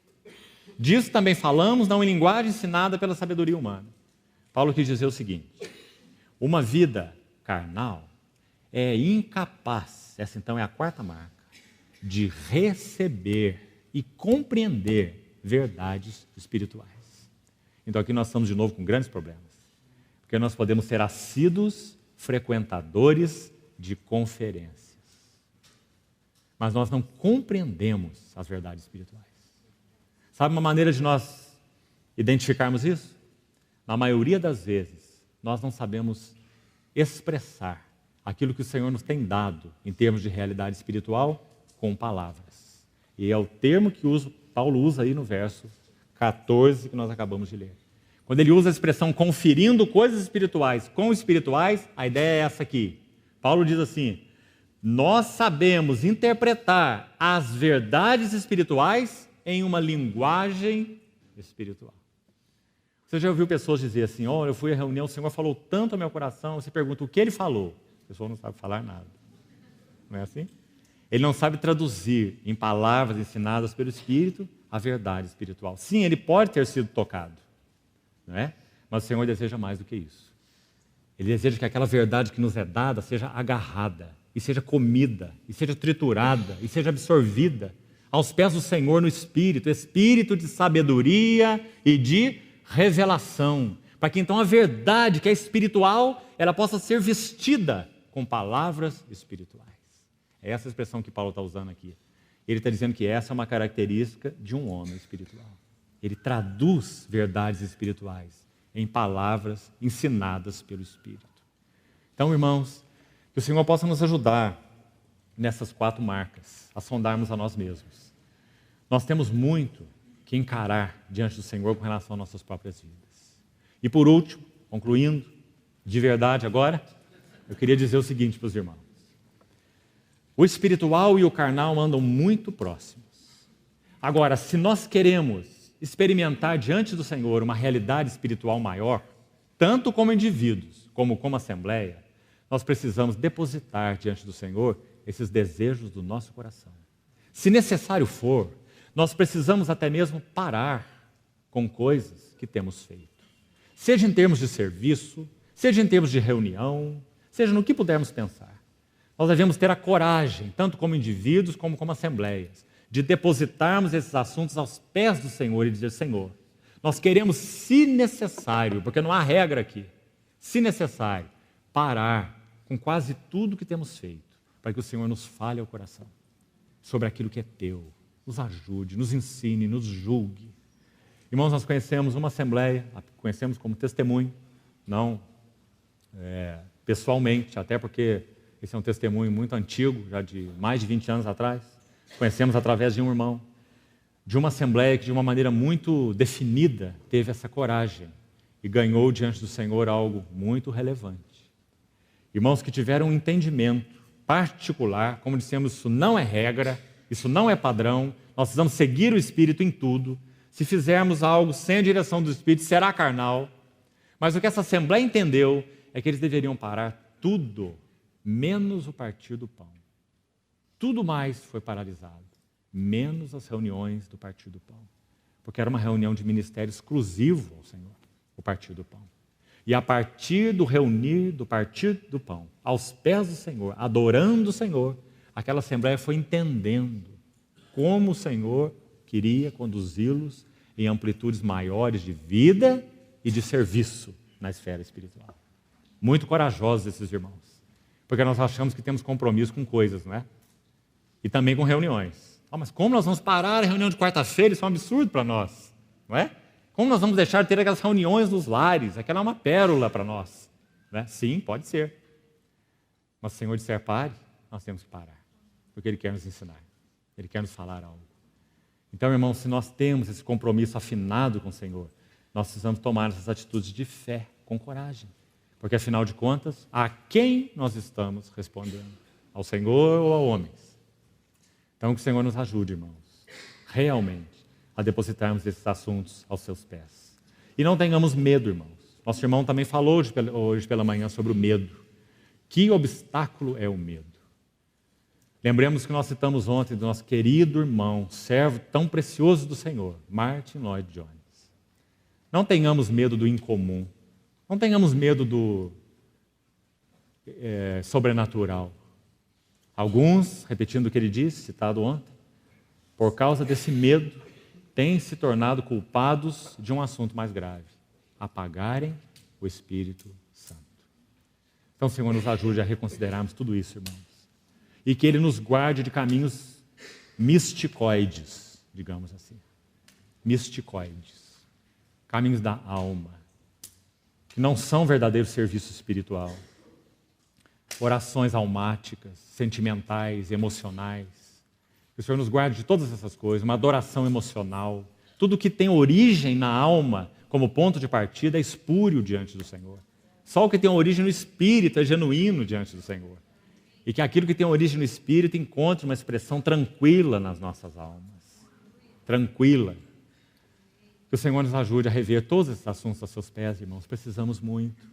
Disso também falamos, não em linguagem ensinada pela sabedoria humana. Paulo quis dizer o seguinte: uma vida carnal é incapaz, essa então é a quarta marca, de receber e compreender verdades espirituais. Então aqui nós estamos de novo com grandes problemas, porque nós podemos ser assíduos frequentadores de conferências, mas nós não compreendemos as verdades espirituais. Sabe uma maneira de nós identificarmos isso? Na maioria das vezes, nós não sabemos expressar aquilo que o Senhor nos tem dado em termos de realidade espiritual com palavras. E é o termo que Paulo usa aí no verso 14 que nós acabamos de ler. Quando ele usa a expressão conferindo coisas espirituais com espirituais, a ideia é essa aqui. Paulo diz assim: nós sabemos interpretar as verdades espirituais em uma linguagem espiritual. Você já ouviu pessoas dizer assim: olha, eu fui à reunião, o Senhor falou tanto ao meu coração, você pergunta o que ele falou. A pessoa não sabe falar nada. Não é assim? Ele não sabe traduzir em palavras ensinadas pelo Espírito a verdade espiritual. Sim, ele pode ter sido tocado, não é? Mas o Senhor deseja mais do que isso. Ele deseja que aquela verdade que nos é dada seja agarrada, e seja comida, e seja triturada, e seja absorvida aos pés do Senhor no Espírito, Espírito de sabedoria e de revelação, para que então a verdade que é espiritual, ela possa ser vestida com palavras espirituais. É essa expressão que Paulo está usando aqui. Ele está dizendo que essa é uma característica de um homem espiritual. Ele traduz verdades espirituais em palavras ensinadas pelo Espírito. Então, irmãos, que o Senhor possa nos ajudar nessas 4 marcas, a sondarmos a nós mesmos. Nós temos muito que encarar diante do Senhor com relação às nossas próprias vidas. E por último, concluindo, de verdade agora, eu queria dizer o seguinte para os irmãos: o espiritual e o carnal andam muito próximos. Agora, se nós queremos experimentar diante do Senhor uma realidade espiritual maior, tanto como indivíduos, como assembleia, nós precisamos depositar diante do Senhor esses desejos do nosso coração. Se necessário for, nós precisamos até mesmo parar com coisas que temos feito. Seja em termos de serviço, seja em termos de reunião, seja no que pudermos pensar. Nós devemos ter a coragem, tanto como indivíduos como assembleias, de depositarmos esses assuntos aos pés do Senhor e dizer: Senhor, nós queremos, se necessário, porque não há regra aqui, se necessário, parar com quase tudo que temos feito, para que o Senhor nos fale ao coração sobre aquilo que é teu, nos ajude, nos ensine, nos julgue. Irmãos, nós conhecemos uma assembleia, conhecemos como testemunho, não pessoalmente, até porque esse é um testemunho muito antigo, já de mais de 20 anos atrás. Conhecemos através de um irmão, de uma assembleia que de uma maneira muito definida teve essa coragem e ganhou diante do Senhor algo muito relevante. Irmãos que tiveram um entendimento particular, como dissemos, isso não é regra, isso não é padrão, nós precisamos seguir o Espírito em tudo. Se fizermos algo sem a direção do Espírito, será carnal. Mas o que essa assembleia entendeu é que eles deveriam parar tudo, menos o partir do pão. Tudo mais foi paralisado, menos as reuniões do Partir do Pão. Porque era uma reunião de ministério exclusivo ao Senhor, o Partir do Pão. E a partir do reunir do Partir do Pão, aos pés do Senhor, adorando o Senhor, aquela assembleia foi entendendo como o Senhor queria conduzi-los em amplitudes maiores de vida e de serviço na esfera espiritual. Muito corajosos esses irmãos, porque nós achamos que temos compromisso com coisas, não é? E também com reuniões. Mas como nós vamos parar a reunião de quarta-feira? Isso é um absurdo para nós, não é? Como nós vamos deixar de ter aquelas reuniões nos lares? Aquela é uma pérola para nós. Né? Sim, pode ser. Mas se o Senhor disser pare, nós temos que parar. Porque Ele quer nos ensinar. Ele quer nos falar algo. Então, irmãos, se nós temos esse compromisso afinado com o Senhor, nós precisamos tomar essas atitudes de fé, com coragem. Porque, afinal de contas, a quem nós estamos respondendo? Ao Senhor ou a homens? Então, que o Senhor nos ajude, irmãos, realmente, a depositarmos esses assuntos aos seus pés. E não tenhamos medo, irmãos. Nosso irmão também falou hoje pela manhã sobre o medo. Que obstáculo é o medo? Lembremos que nós citamos ontem do nosso querido irmão, servo tão precioso do Senhor, Martin Lloyd Jones. Não tenhamos medo do incomum. Não tenhamos medo do sobrenatural. Alguns, repetindo o que ele disse, citado ontem, por causa desse medo, têm se tornado culpados de um assunto mais grave: apagarem o Espírito Santo. Então, o Senhor nos ajude a reconsiderarmos tudo isso, irmãos. E que Ele nos guarde de caminhos misticoides, digamos assim. Misticoides. Caminhos da alma. Que não são verdadeiro serviço espiritual. Orações almáticas, sentimentais, emocionais. Que o Senhor nos guarde de todas essas coisas, uma adoração emocional. Tudo que tem origem na alma, como ponto de partida, é espúrio diante do Senhor. Só o que tem origem no Espírito é genuíno diante do Senhor. E que aquilo que tem origem no Espírito encontre uma expressão tranquila nas nossas almas. Tranquila. Que o Senhor nos ajude a rever todos esses assuntos aos seus pés, irmãos. Precisamos muito.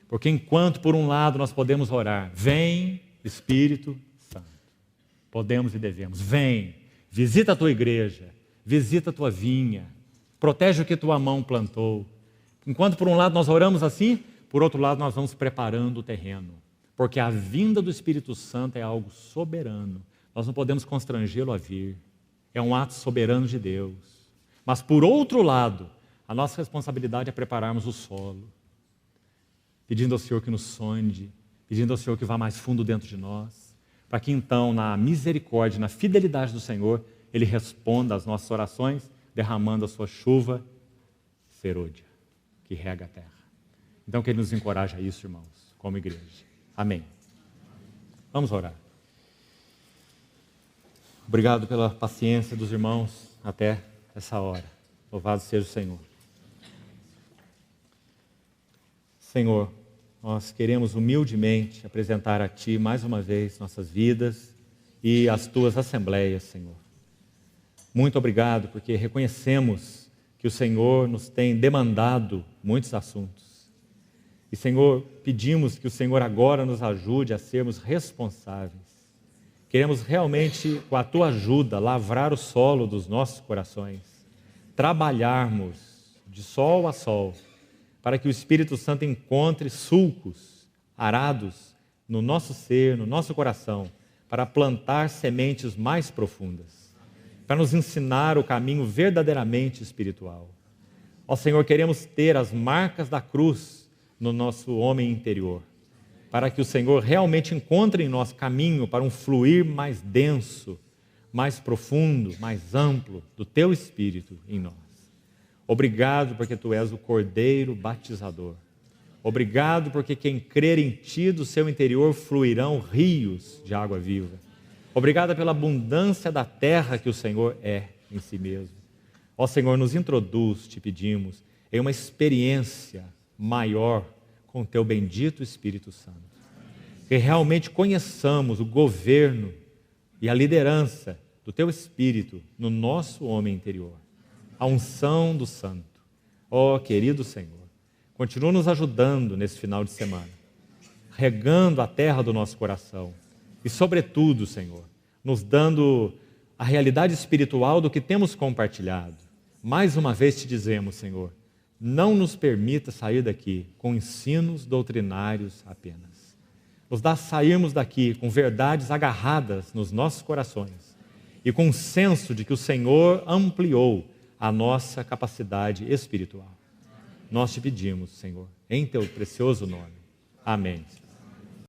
Porque enquanto, por um lado, nós podemos orar, vem Espírito Santo. Podemos e devemos. Vem, visita a tua igreja, visita a tua vinha, protege o que tua mão plantou. Enquanto, por um lado, nós oramos assim, por outro lado, nós vamos preparando o terreno. Porque a vinda do Espírito Santo é algo soberano. Nós não podemos constrangê-lo a vir. É um ato soberano de Deus. Mas, por outro lado, a nossa responsabilidade é prepararmos o solo, pedindo ao Senhor que nos sonde, pedindo ao Senhor que vá mais fundo dentro de nós, para que então, na misericórdia, na fidelidade do Senhor, Ele responda às nossas orações, derramando a sua chuva serôdia, que rega a terra. Então, que Ele nos encoraje a isso, irmãos, como igreja. Amém. Vamos orar. Obrigado pela paciência dos irmãos até essa hora. Louvado seja o Senhor. Senhor, nós queremos humildemente apresentar a Ti mais uma vez nossas vidas e as Tuas assembleias, Senhor. Muito obrigado, porque reconhecemos que o Senhor nos tem demandado muitos assuntos. E, Senhor, pedimos que o Senhor agora nos ajude a sermos responsáveis. Queremos realmente, com a Tua ajuda, lavrar o solo dos nossos corações, trabalharmos de sol a sol, para que o Espírito Santo encontre sulcos, arados no nosso ser, no nosso coração, para plantar sementes mais profundas, para nos ensinar o caminho verdadeiramente espiritual. Ó Senhor, queremos ter as marcas da cruz no nosso homem interior, para que o Senhor realmente encontre em nós caminho para um fluir mais denso, mais profundo, mais amplo do Teu Espírito em nós. Obrigado porque Tu és o Cordeiro batizador. Obrigado porque quem crer em Ti, do seu interior fluirão rios de água viva. Obrigado pela abundância da terra que o Senhor é em si mesmo. Ó Senhor, nos introduz, te pedimos, em uma experiência maior com o Teu bendito Espírito Santo. Que realmente conheçamos o governo e a liderança do Teu Espírito no nosso homem interior. A unção do Santo. Ó querido Senhor, continua nos ajudando nesse final de semana, regando a terra do nosso coração. E sobretudo, Senhor, nos dando a realidade espiritual do que temos compartilhado. Mais uma vez te dizemos, Senhor, não nos permita sair daqui com ensinos doutrinários apenas. Nos dá sairmos daqui com verdades agarradas nos nossos corações e com um senso de que o Senhor ampliou a nossa capacidade espiritual. Nós te pedimos, Senhor, em teu precioso nome. Amém.